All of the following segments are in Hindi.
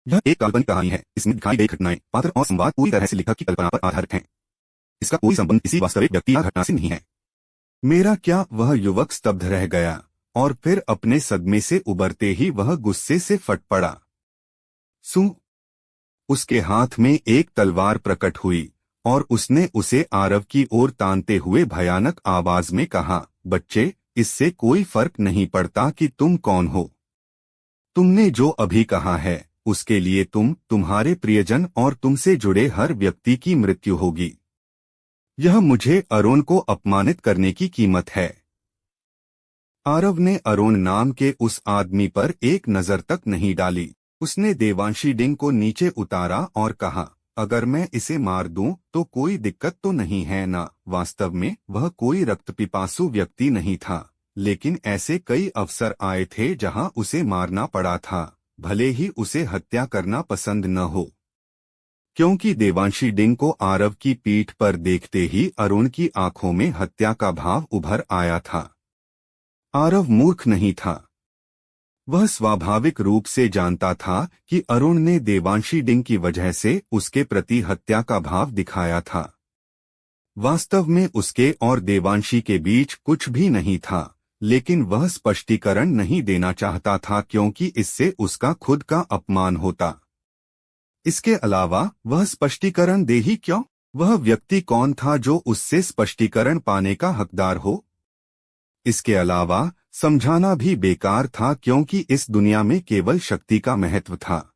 यह एक काल्पनिक कहानी है। इसमें दिखाई गई घटनाएं, पात्र और संवाद पूरी तरह से लेखक की कल्पना पर आधारित हैं। इसका कोई संबंध किसी वास्तविक व्यक्ति या घटना से नहीं है। मेरा क्या? वह युवक स्तब्ध रह गया और फिर अपने सदमे से उबरते ही वह गुस्से से फट पड़ा। सू! उसके हाथ में एक तलवार प्रकट हुई और उसने उसे आरव की ओर तानते हुए भयानक आवाज में कहा, बच्चे, इससे कोई फर्क नहीं पड़ता कि तुम कौन हो। तुमने जो अभी कहा है उसके लिए तुम्हारे प्रियजन और तुमसे जुड़े हर व्यक्ति की मृत्यु होगी। यह मुझे अरुण को अपमानित करने की कीमत है। आरव ने अरुण नाम के उस आदमी पर एक नजर तक नहीं डाली। उसने देवांशी डिंग को नीचे उतारा और कहा, अगर मैं इसे मार दूं तो कोई दिक्कत तो नहीं है ना? वास्तव में वह कोई रक्तपिपासु व्यक्ति नहीं था, लेकिन ऐसे कई अवसर आए थे जहां उसे मारना पड़ा था, भले ही उसे हत्या करना पसंद न हो। क्योंकि देवांशी डिंग को आरव की पीठ पर देखते ही अरुण की आंखों में हत्या का भाव उभर आया था। आरव मूर्ख नहीं था। वह स्वाभाविक रूप से जानता था कि अरुण ने देवांशी डिंग की वजह से उसके प्रति हत्या का भाव दिखाया था। वास्तव में उसके और देवांशी के बीच कुछ भी नहीं था, लेकिन वह स्पष्टीकरण नहीं देना चाहता था क्योंकि इससे उसका खुद का अपमान होता। इसके अलावा वह स्पष्टीकरण दे ही क्यों? वह व्यक्ति कौन था जो उससे स्पष्टीकरण पाने का हकदार हो? इसके अलावा समझाना भी बेकार था क्योंकि इस दुनिया में केवल शक्ति का महत्व था।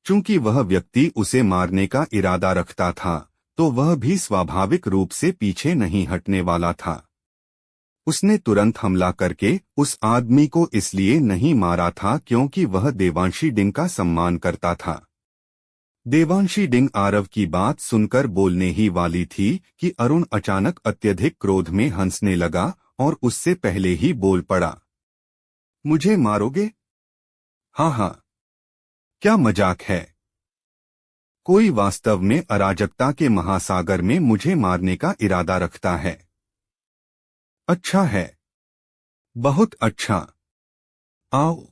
चूंकि वह व्यक्ति उसे मारने का इरादा रखता था, तो वह भी स्वाभाविक रूप से पीछे नहीं हटने वाला था। उसने तुरंत हमला करके उस आदमी को इसलिए नहीं मारा था क्योंकि वह देवांशी डिंग का सम्मान करता था। देवांशी डिंग आरव की बात सुनकर बोलने ही वाली थी कि अरुण अचानक अत्यधिक क्रोध में हंसने लगा और उससे पहले ही बोल पड़ा, मुझे मारोगे? हाँ हाँ, क्या मजाक है? कोई वास्तव में अराजकता के महासागर में मुझे मारने का इरादा रखता है। अच्छा है, बहुत अच्छा। आओ,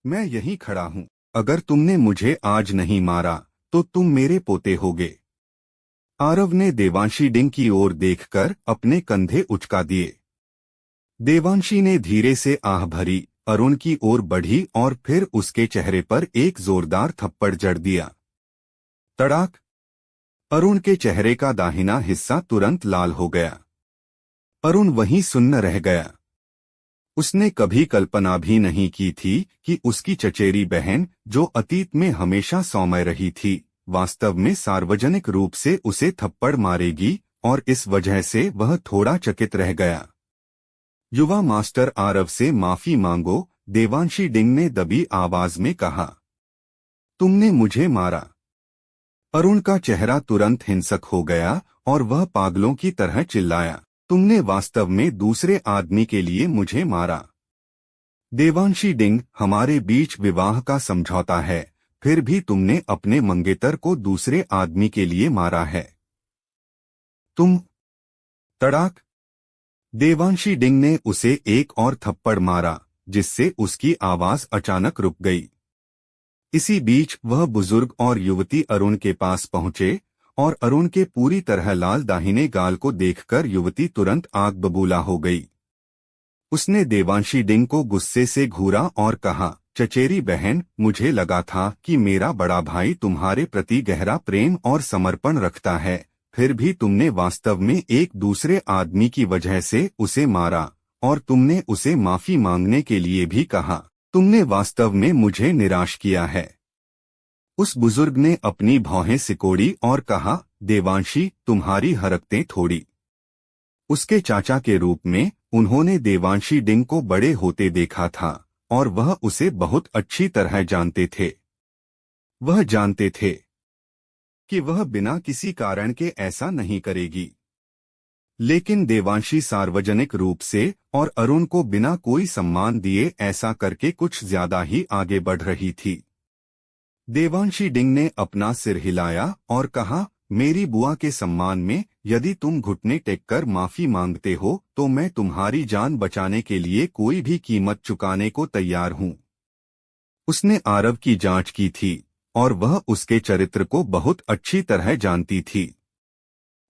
मैं यहीं खड़ा हूं। अगर तुमने मुझे आज नहीं मारा तो तुम मेरे पोते होगे। आरव ने देवांशी डिंग की ओर देखकर अपने कंधे उचका दिए। देवांशी ने धीरे से आह भरी, अरुण की ओर बढ़ी और फिर उसके चेहरे पर एक जोरदार थप्पड़ जड़ दिया। तड़ाक! अरुण के चेहरे का दाहिना हिस्सा तुरंत लाल हो गया। अरुण वहीं सुन्न रह गया। उसने कभी कल्पना भी नहीं की थी कि उसकी चचेरी बहन, जो अतीत में हमेशा सौम्य रही थी, वास्तव में सार्वजनिक रूप से उसे थप्पड़ मारेगी, और इस वजह से वह थोड़ा चकित रह गया। युवा मास्टर आरव से माफी मांगो, देवांशी डिंग ने दबी आवाज में कहा। तुमने मुझे मारा। अरुण का चेहरा तुरंत हिंसक हो गया और वह पागलों की तरह चिल्लाया, तुमने वास्तव में दूसरे आदमी के लिए मुझे मारा। देवांशी डिंग, हमारे बीच विवाह का समझौता है, फिर भी तुमने अपने मंगेतर को दूसरे आदमी के लिए मारा है। तुम! तड़ाक! देवांशी डिंग ने उसे एक और थप्पड़ मारा, जिससे उसकी आवाज अचानक रुक गई। इसी बीच वह बुजुर्ग और युवती अरुण के पास पहुंचे, और अरुण के पूरी तरह लाल दाहिने गाल को देखकर युवती तुरंत आग बबूला हो गई। उसने देवांशी डिंग को गुस्से से घूरा और कहा, चचेरी बहन, मुझे लगा था कि मेरा बड़ा भाई तुम्हारे प्रति गहरा प्रेम और समर्पण रखता है, फिर भी तुमने वास्तव में एक दूसरे आदमी की वजह से उसे मारा, और तुमने उसे माफी मांगने के लिए भी कहा। तुमने वास्तव में मुझे निराश किया है। उस बुजुर्ग ने अपनी भौहें सिकोड़ी और कहा, देवांशी, तुम्हारी हरकतें थोड़ी। उसके चाचा के रूप में उन्होंने देवांशी डिंग को बड़े होते देखा था, और वह उसे बहुत अच्छी तरह जानते थे। वह जानते थे कि वह बिना किसी कारण के ऐसा नहीं करेगी। लेकिन देवांशी सार्वजनिक रूप से और अरुण को बिना कोई सम्मान दिए ऐसा करके कुछ ज्यादा ही आगे बढ़ रही थी। देवांशी डिंग ने अपना सिर हिलाया और कहा, मेरी बुआ के सम्मान में यदि तुम घुटने टेककर माफी मांगते हो तो मैं तुम्हारी जान बचाने के लिए कोई भी कीमत चुकाने को तैयार हूं। उसने आरव की जांच की थी और वह उसके चरित्र को बहुत अच्छी तरह जानती थी।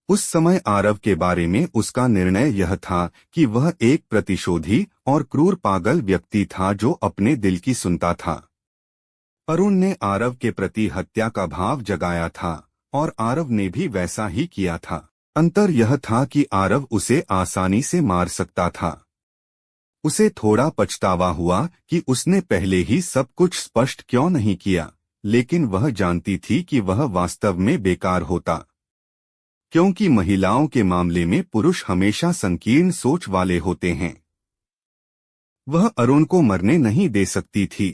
उस समय आरव के बारे में उसका निर्णय यह था कि वह एक प्रतिशोधी और क्रूर पागल व्यक्ति था जो अपने दिल की सुनता था। अरुण ने आरव के प्रति हत्या का भाव जगाया था और आरव ने भी वैसा ही किया था। अंतर यह था कि आरव उसे आसानी से मार सकता था। उसे थोड़ा पछतावा हुआ कि उसने पहले ही सब कुछ स्पष्ट क्यों नहीं किया, लेकिन वह जानती थी कि वह वास्तव में बेकार होता, क्योंकि महिलाओं के मामले में पुरुष हमेशा संकीर्ण सोच वाले होते हैं। वह अरुण को मरने नहीं दे सकती थी।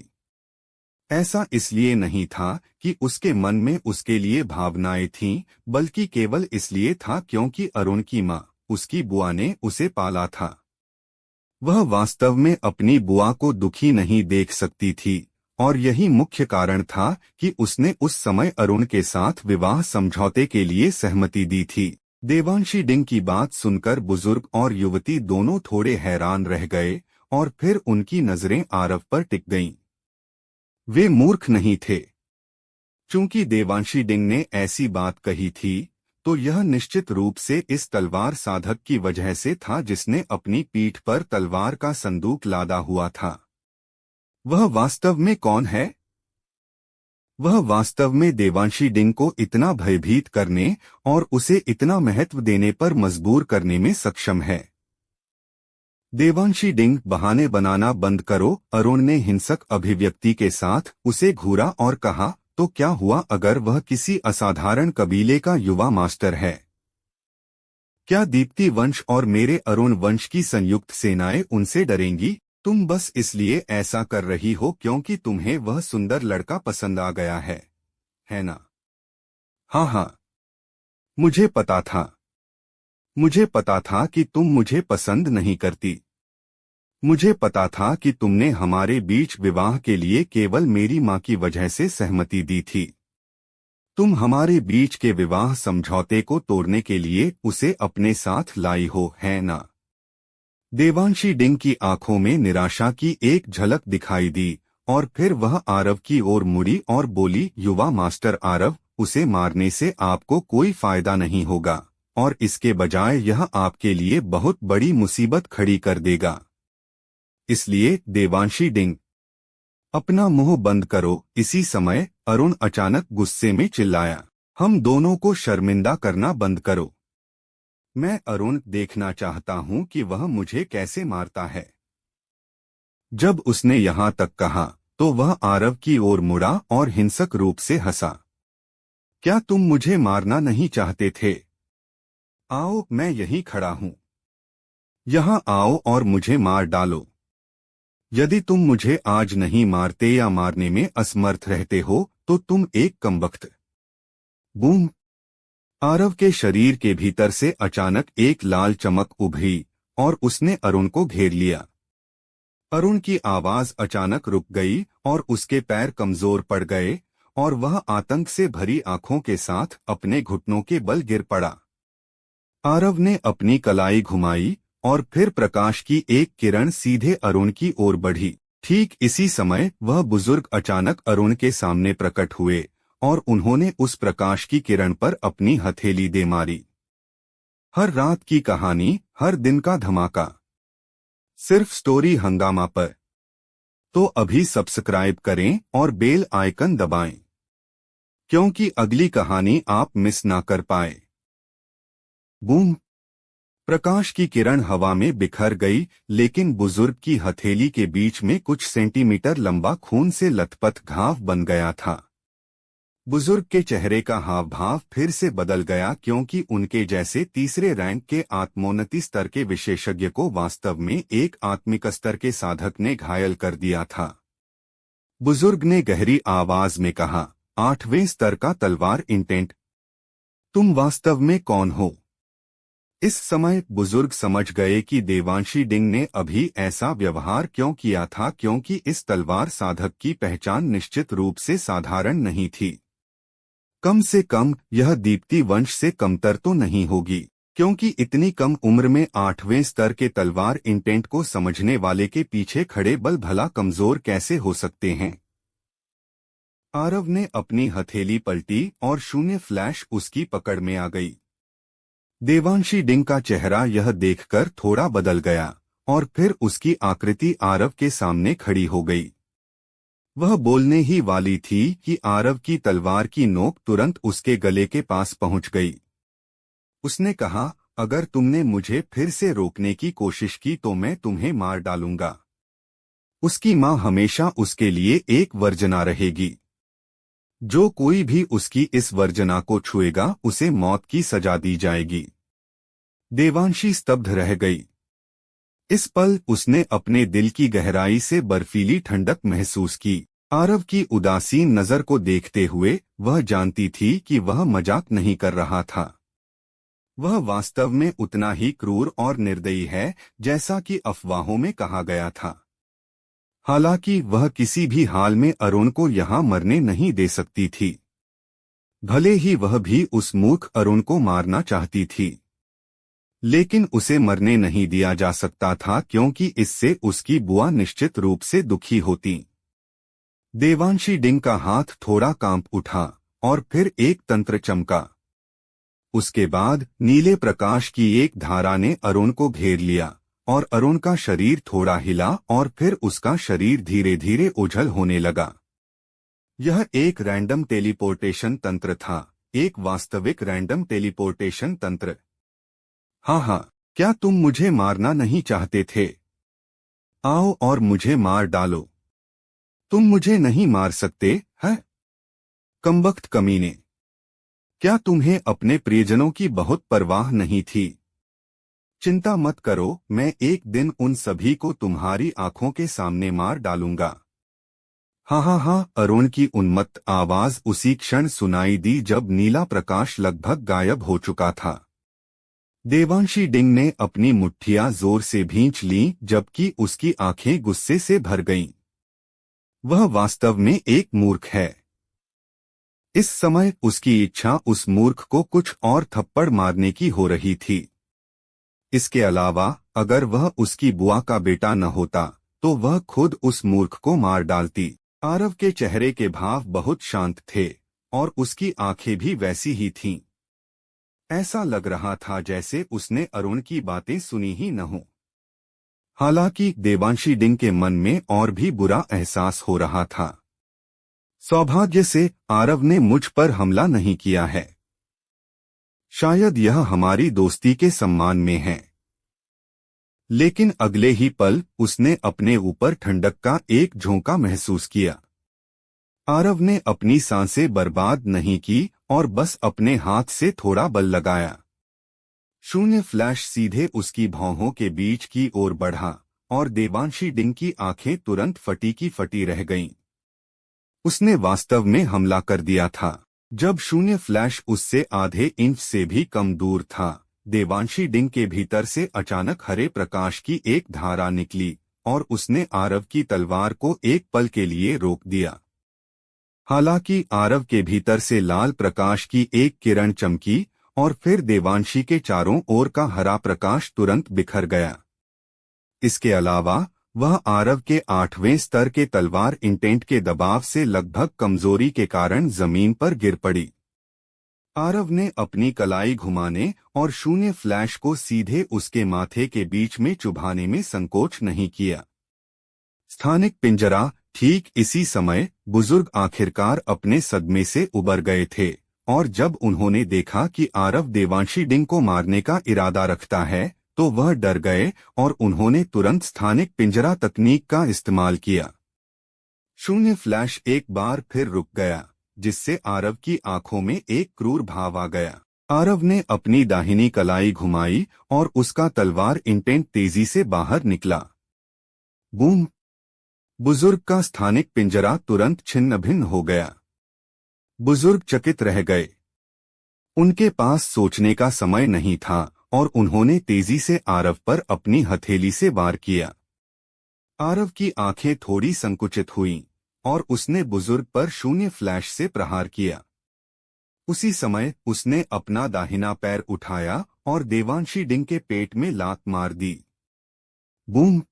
ऐसा इसलिए नहीं था कि उसके मन में उसके लिए भावनाएं थीं, बल्कि केवल इसलिए था क्योंकि अरुण की मां, उसकी बुआ ने उसे पाला था। वह वास्तव में अपनी बुआ को दुखी नहीं देख सकती थी और यही मुख्य कारण था कि उसने उस समय अरुण के साथ विवाह समझौते के लिए सहमति दी थी। देवांशी डिंग की बात सुनकर बुजुर्ग और युवती दोनों थोड़े हैरान रह गए और फिर उनकी नजरें आरव पर टिक गईं। वे मूर्ख नहीं थे। चूंकि देवांशी डिंग ने ऐसी बात कही थी, तो यह निश्चित रूप से इस तलवार साधक की वजह से था जिसने अपनी पीठ पर तलवार का संदूक लादा हुआ था। वह वास्तव में कौन है? वह वास्तव में देवांशी डिंग को इतना भयभीत करने और उसे इतना महत्व देने पर मजबूर करने में सक्षम है। देवांशी डिंग, बहाने बनाना बंद करो। अरुण ने हिंसक अभिव्यक्ति के साथ उसे घूरा और कहा, तो क्या हुआ अगर वह किसी असाधारण कबीले का युवा मास्टर है? क्या दीप्ति वंश और मेरे अरुण वंश की संयुक्त सेनाएं उनसे डरेंगी? तुम बस इसलिए ऐसा कर रही हो क्योंकि तुम्हें वह सुंदर लड़का पसंद आ गया है ना? हाँ हाँ, मुझे पता था। मुझे पता था कि तुम मुझे पसंद नहीं करती। मुझे पता था कि तुमने हमारे बीच विवाह के लिए केवल मेरी मां की वजह से सहमति दी थी। तुम हमारे बीच के विवाह समझौते को तोड़ने के लिए उसे अपने साथ लाई हो, है ना? देवांशी डिंग की आंखों में निराशा की एक झलक दिखाई दी और फिर वह आरव की ओर मुड़ी और बोली, युवा मास्टर आरव, उसे मारने से आपको कोई फायदा नहीं होगा और इसके बजाय यह आपके लिए बहुत बड़ी मुसीबत खड़ी कर देगा। इसलिए देवांशी डिंग, अपना मुंह बंद करो। इसी समय अरुण अचानक गुस्से में चिल्लाया, हम दोनों को शर्मिंदा करना बंद करो। मैं अरुण देखना चाहता हूं कि वह मुझे कैसे मारता है। जब उसने यहां तक कहा तो वह आरव की ओर मुड़ा और हिंसक रूप से हंसा। क्या तुम मुझे मारना नहीं चाहते थे? आओ, मैं यहीं खड़ा हूं। यहां आओ और मुझे मार डालो। यदि तुम मुझे आज नहीं मारते या मारने में असमर्थ रहते हो तो तुम एक कमबख्त। बूम! आरव के शरीर के भीतर से अचानक एक लाल चमक उभरी और उसने अरुण को घेर लिया। अरुण की आवाज अचानक रुक गई और उसके पैर कमजोर पड़ गए और वह आतंक से भरी आंखों के साथ अपने घुटनों के बल गिर पड़ा। आरव ने अपनी कलाई घुमाई और फिर प्रकाश की एक किरण सीधे अरुण की ओर बढ़ी। ठीक इसी समय वह बुजुर्ग अचानक अरुण के सामने प्रकट हुए और उन्होंने उस प्रकाश की किरण पर अपनी हथेली दे मारी। हर रात की कहानी, हर दिन का धमाका, सिर्फ स्टोरी हंगामा पर। तो अभी सब्सक्राइब करें और बेल आइकन दबाएं, क्योंकि अगली कहानी आप मिस ना कर पाए। बूम! प्रकाश की किरण हवा में बिखर गई, लेकिन बुजुर्ग की हथेली के बीच में कुछ सेंटीमीटर लंबा खून से लथपथ घाव बन गया था। बुजुर्ग के चेहरे का हाव भाव फिर से बदल गया क्योंकि उनके जैसे तीसरे रैंक के आत्मोन्नति स्तर के विशेषज्ञ को वास्तव में एक आत्मिक स्तर के साधक ने घायल कर दिया था। बुजुर्ग ने गहरी आवाज में कहा, 8वें स्तर का तलवार इंटेंट, तुम वास्तव में कौन हो? इस समय बुजुर्ग समझ गए कि देवांशी डिंग ने अभी ऐसा व्यवहार क्यों किया था, क्योंकि इस तलवार साधक की पहचान निश्चित रूप से साधारण नहीं थी। कम से कम यह दीप्ति वंश से कमतर तो नहीं होगी, क्योंकि इतनी कम उम्र में 8वें स्तर के तलवार इंटेंट को समझने वाले के पीछे खड़े बल भला कमजोर कैसे हो सकते हैं। आरव ने अपनी हथेली पलटी और शून्य फ्लैश उसकी पकड़ में आ गई। देवांशी डिंग का चेहरा यह देखकर थोड़ा बदल गया और फिर उसकी आकृति आरव के सामने खड़ी हो गई। वह बोलने ही वाली थी कि आरव की तलवार की नोक तुरंत उसके गले के पास पहुंच गई। उसने कहा, अगर तुमने मुझे फिर से रोकने की कोशिश की तो मैं तुम्हें मार डालूंगा। उसकी मां हमेशा उसके लिए एक वर्जना रहेगी। जो कोई भी उसकी इस वर्जना को छुएगा उसे मौत की सजा दी जाएगी। देवांशी स्तब्ध रह गई। इस पल उसने अपने दिल की गहराई से बर्फीली ठंडक महसूस की। आरव की उदासीन नजर को देखते हुए वह जानती थी कि वह मजाक नहीं कर रहा था। वह वास्तव में उतना ही क्रूर और निर्दयी है जैसा कि अफवाहों में कहा गया था। हालांकि वह किसी भी हाल में अरुण को यहाँ मरने नहीं दे सकती थी। भले ही वह भी उस मूर्ख अरुण को मारना चाहती थी, लेकिन उसे मरने नहीं दिया जा सकता था क्योंकि इससे उसकी बुआ निश्चित रूप से दुखी होती। देवांशी डिंग का हाथ थोड़ा कांप उठा और फिर एक तंत्र चमका। उसके बाद नीले प्रकाश की एक धारा ने अरुण को घेर लिया और अरुण का शरीर थोड़ा हिला और फिर उसका शरीर धीरे धीरे ओझल होने लगा। यह एक रैंडम टेलीपोर्टेशन तंत्र था, एक वास्तविक रैंडम टेलीपोर्टेशन तंत्र। हाँ, क्या तुम मुझे मारना नहीं चाहते थे? आओ और मुझे मार डालो। तुम मुझे नहीं मार सकते हैं? कमबख्त कमीने। क्या तुम्हें अपने प्रियजनों की बहुत परवाह नहीं थी? चिंता मत करो, मैं एक दिन उन सभी को तुम्हारी आंखों के सामने मार डालूंगा। हाँ, अरुण की उन्मत्त आवाज उसी क्षण सुनाई दी जब नीला प्रकाश लगभग गायब हो चुका था। देवांशी डिंग ने अपनी मुट्ठियां जोर से भींच लीं जबकि उसकी आंखें गुस्से से भर गईं। वह वास्तव में एक मूर्ख है। इस समय उसकी इच्छा उस मूर्ख को कुछ और थप्पड़ मारने की हो रही थी। इसके अलावा अगर वह उसकी बुआ का बेटा न होता तो वह खुद उस मूर्ख को मार डालती। आरव के चेहरे के भाव बहुत शांत थे और उसकी आंखें भी वैसी ही थीं। ऐसा लग रहा था जैसे उसने अरुण की बातें सुनी ही न हो। हालांकि देवांशी डिंग के मन में और भी बुरा एहसास हो रहा था। सौभाग्य से आरव ने मुझ पर हमला नहीं किया है। शायद यह हमारी दोस्ती के सम्मान में है। लेकिन अगले ही पल उसने अपने ऊपर ठंडक का एक झोंका महसूस किया। आरव ने अपनी सांसें बर्बाद नहीं की और बस अपने हाथ से थोड़ा बल लगाया। शून्य फ्लैश सीधे उसकी भौहों के बीच की ओर बढ़ा और देवांशी डिंग की आंखें तुरंत फटी की फटी रह गईं। उसने वास्तव में हमला कर दिया था। जब शून्य फ्लैश उससे आधे इंच से भी कम दूर था, देवांशी डिंग के भीतर से अचानक हरे प्रकाश की एक धारा निकली और उसने आरव की तलवार को एक पल के लिए रोक दिया। हालांकि आरव के भीतर से लाल प्रकाश की एक किरण चमकी और फिर देवांशी के चारों ओर का हरा प्रकाश तुरंत बिखर गया। इसके अलावा वह आरव के 8वें स्तर के तलवार इंटेंट के दबाव से लगभग कमजोरी के कारण जमीन पर गिर पड़ी। आरव ने अपनी कलाई घुमाने और शून्य फ्लैश को सीधे उसके माथे के बीच में चुभाने में संकोच नहीं किया। स्थानिक पिंजरा। ठीक इसी समय बुजुर्ग आखिरकार अपने सदमे से उबर गए थे और जब उन्होंने देखा कि आरव देवांशी डिंग को मारने का इरादा रखता है तो वह डर गए और उन्होंने तुरंत स्थानिक पिंजरा तकनीक का इस्तेमाल किया। शून्य फ्लैश एक बार फिर रुक गया, जिससे आरव की आंखों में एक क्रूर भाव आ गया। आरव ने अपनी दाहिनी कलाई घुमाई और उसका तलवार इंटेंट तेजी से बाहर निकला। बूम! बुजुर्ग का स्थानिक पिंजरा तुरंत छिन्न भिन्न हो गया। बुजुर्ग चकित रह गए। उनके पास सोचने का समय नहीं था और उन्होंने तेजी से आरव पर अपनी हथेली से वार किया। आरव की आंखें थोड़ी संकुचित हुईं और उसने बुजुर्ग पर शून्य फ्लैश से प्रहार किया। उसी समय उसने अपना दाहिना पैर उठाया और देवांशी डिंग के पेट में लात मार दी। बूम!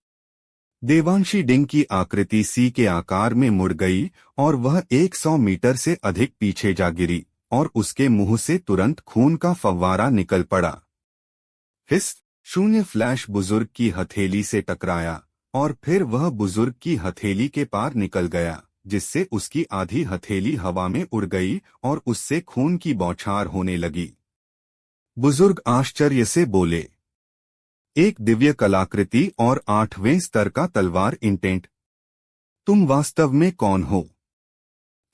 देवांशी डिंग की आकृति सी के आकार में मुड़ गई और वह 100 मीटर से अधिक पीछे जा गिरी और उसके मुंह से तुरंत खून का फव्वारा निकल पड़ा। हिस शून्य फ्लैश बुजुर्ग की हथेली से टकराया और फिर वह बुजुर्ग की हथेली के पार निकल गया, जिससे उसकी आधी हथेली हवा में उड़ गई और उससे खून की बौछार होने लगी। बुजुर्ग आश्चर्य से बोले, एक दिव्य कलाकृति और 8वें स्तर का तलवार इंटेंट, तुम वास्तव में कौन हो?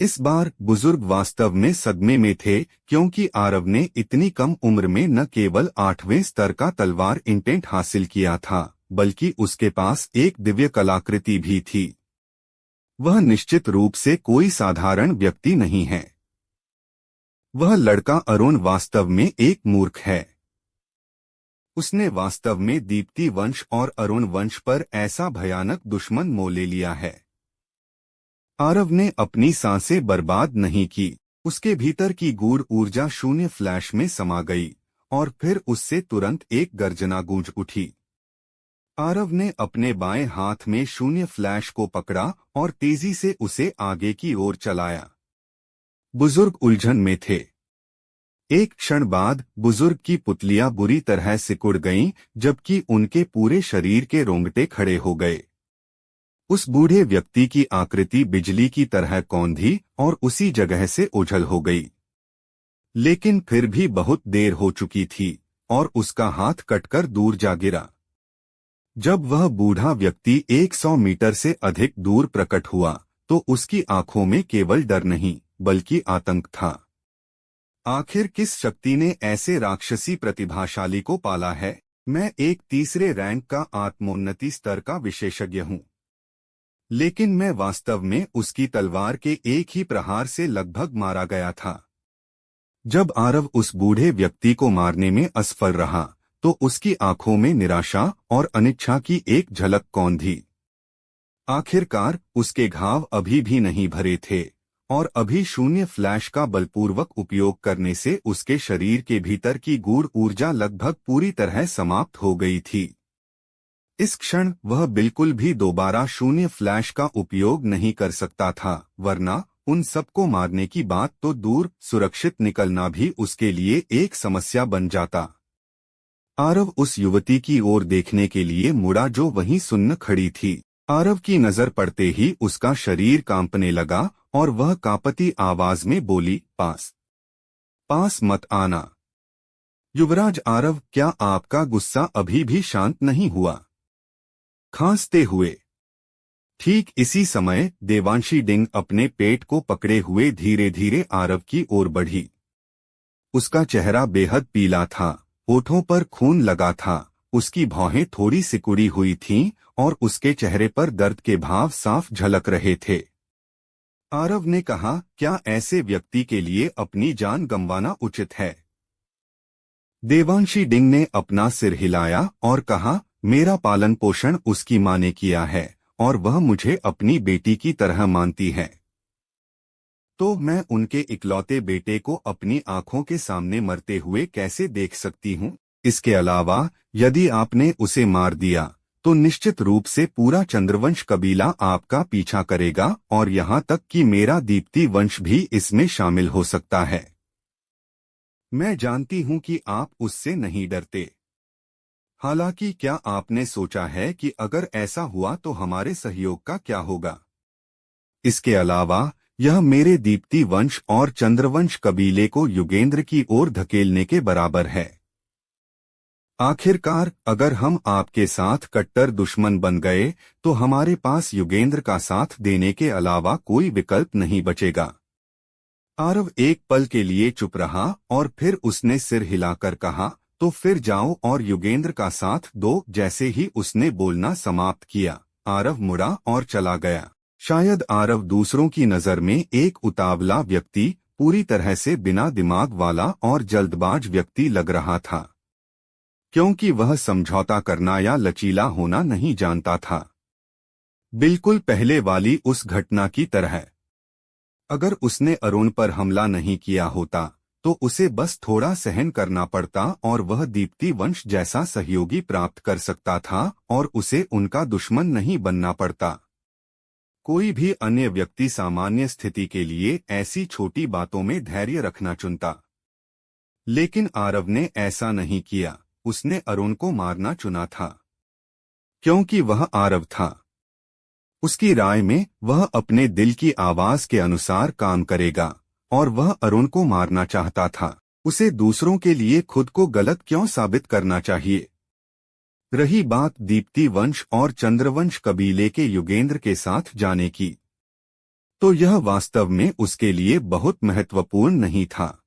इस बार बुजुर्ग वास्तव में सदमे में थे, क्योंकि आरव ने इतनी कम उम्र में न केवल 8वें स्तर का तलवार इंटेंट हासिल किया था, बल्कि उसके पास एक दिव्य कलाकृति भी थी। वह निश्चित रूप से कोई साधारण व्यक्ति नहीं है। वह लड़का अरुण वास्तव में एक मूर्ख है। उसने वास्तव में दीप्ति वंश और अरुण वंश पर ऐसा भयानक दुश्मन मोल ले लिया है। आरव ने अपनी सांसें बर्बाद नहीं की। उसके भीतर की गूढ़ ऊर्जा शून्य फ्लैश में समा गई और फिर उससे तुरंत एक गर्जना गूंज उठी। आरव ने अपने बाएं हाथ में शून्य फ्लैश को पकड़ा और तेजी से उसे आगे की ओर चलाया। बुजुर्ग उलझन में थे। एक क्षण बाद बुजुर्ग की पुतलियां बुरी तरह सिकुड़ गईं, जबकि उनके पूरे शरीर के रोंगटे खड़े हो गए। उस बूढ़े व्यक्ति की आकृति बिजली की तरह कौंधी और उसी जगह से ओझल हो गई। लेकिन फिर भी बहुत देर हो चुकी थी और उसका हाथ कटकर दूर जा गिरा। जब वह बूढ़ा व्यक्ति 100 मीटर से अधिक दूर प्रकट हुआ तो उसकी आंखों में केवल डर नहीं बल्कि आतंक था। आखिर किस शक्ति ने ऐसे राक्षसी प्रतिभाशाली को पाला है? मैं एक तीसरे रैंक का आत्मोन्नति स्तर का विशेषज्ञ हूँ, लेकिन मैं वास्तव में उसकी तलवार के एक ही प्रहार से लगभग मारा गया था। जब आरव उस बूढ़े व्यक्ति को मारने में असफल रहा तो उसकी आंखों में निराशा और अनिच्छा की एक झलक कौंधी। आखिरकार उसके घाव अभी भी नहीं भरे थे और अभी शून्य फ्लैश का बलपूर्वक उपयोग करने से उसके शरीर के भीतर की गूढ़ ऊर्जा लगभग पूरी तरह समाप्त हो गई थी। इस क्षण वह बिल्कुल भी दोबारा शून्य फ्लैश का उपयोग नहीं कर सकता था, वरना उन सबको मारने की बात तो दूर, सुरक्षित निकलना भी उसके लिए एक समस्या बन जाता। आरव उस युवती की ओर देखने के लिए मुड़ा जो वहीं सुन्न खड़ी थी। आरव की नजर पड़ते ही उसका शरीर कांपने लगा और वह कांपती आवाज में बोली, पास मत आना। युवराज आरव, क्या आपका गुस्सा अभी भी शांत नहीं हुआ? खांसते हुए। ठीक इसी समय देवांशी डिंग अपने पेट को पकड़े हुए धीरे धीरे आरव की ओर बढ़ी। उसका चेहरा बेहद पीला था, होठों पर खून लगा था, उसकी भौहें थोड़ी सिकुड़ी हुई थीं और उसके चेहरे पर दर्द के भाव साफ झलक रहे थे। आरव ने कहा, क्या ऐसे व्यक्ति के लिए अपनी जान गंवाना उचित है? देवांशी डिंग ने अपना सिर हिलाया और कहा, मेरा पालन पोषण उसकी माँ ने किया है और वह मुझे अपनी बेटी की तरह मानती है। तो मैं उनके इकलौते बेटे को अपनी आंखों के सामने मरते हुए कैसे देख सकती हूँ? इसके अलावा यदि आपने उसे मार दिया तो निश्चित रूप से पूरा चंद्रवंश कबीला आपका पीछा करेगा और यहाँ तक कि मेरा दीप्ति वंश भी इसमें शामिल हो सकता है। मैं जानती हूँ कि आप उससे नहीं डरते। हालांकि क्या आपने सोचा है कि अगर ऐसा हुआ तो हमारे सहयोग का क्या होगा? इसके अलावा यह मेरे दीप्ति वंश और चंद्रवंश कबीले को युगेंद्र की ओर धकेलने के बराबर है। आखिरकार अगर हम आपके साथ कट्टर दुश्मन बन गए तो हमारे पास युगेंद्र का साथ देने के अलावा कोई विकल्प नहीं बचेगा। आरव एक पल के लिए चुप रहा और फिर उसने सिर हिलाकर कहा, तो फिर जाओ और युगेंद्र का साथ दो। जैसे ही उसने बोलना समाप्त किया, आरव मुड़ा और चला गया। शायद आरव दूसरों की नजर में एक उतावला व्यक्ति, पूरी तरह से बिना दिमाग वाला और जल्दबाज व्यक्ति लग रहा था, क्योंकि वह समझौता करना या लचीला होना नहीं जानता था। बिल्कुल पहले वाली उस घटना की तरह। अगर उसने अरुण पर हमला नहीं किया होता तो उसे बस थोड़ा सहन करना पड़ता और वह दीप्ति वंश जैसा सहयोगी प्राप्त कर सकता था और उसे उनका दुश्मन नहीं बनना पड़ता। कोई भी अन्य व्यक्ति सामान्य स्थिति के लिए ऐसी छोटी बातों में धैर्य रखना चुनता, लेकिन आरव ने ऐसा नहीं किया। उसने अरुण को मारना चुना था क्योंकि वह आरव था। उसकी राय में वह अपने दिल की आवाज के अनुसार काम करेगा और वह अरुण को मारना चाहता था। उसे दूसरों के लिए खुद को गलत क्यों साबित करना चाहिए? रही बात दीप्ति वंश और चंद्रवंश कबीले के युगेंद्र के साथ जाने की, तो यह वास्तव में उसके लिए बहुत महत्वपूर्ण नहीं था।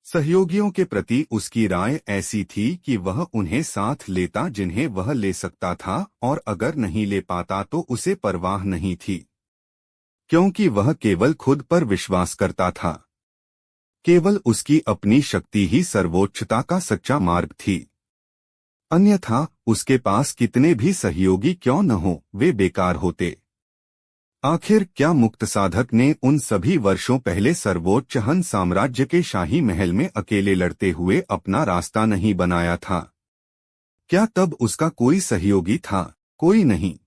सहयोगियों के प्रति उसकी राय ऐसी थी कि वह उन्हें साथ लेता जिन्हें वह ले सकता था, और अगर नहीं ले पाता तो उसे परवाह नहीं थी, क्योंकि वह केवल खुद पर विश्वास करता था। केवल उसकी अपनी शक्ति ही सर्वोच्चता का सच्चा मार्ग थी। अन्यथा उसके पास कितने भी सहयोगी क्यों न हो, वे बेकार होते। आखिर क्या मुक्त साधक ने उन सभी वर्षों पहले सर्वोच्च हन साम्राज्य के शाही महल में अकेले लड़ते हुए अपना रास्ता नहीं बनाया था? क्या तब उसका कोई सहयोगी था? कोई नहीं।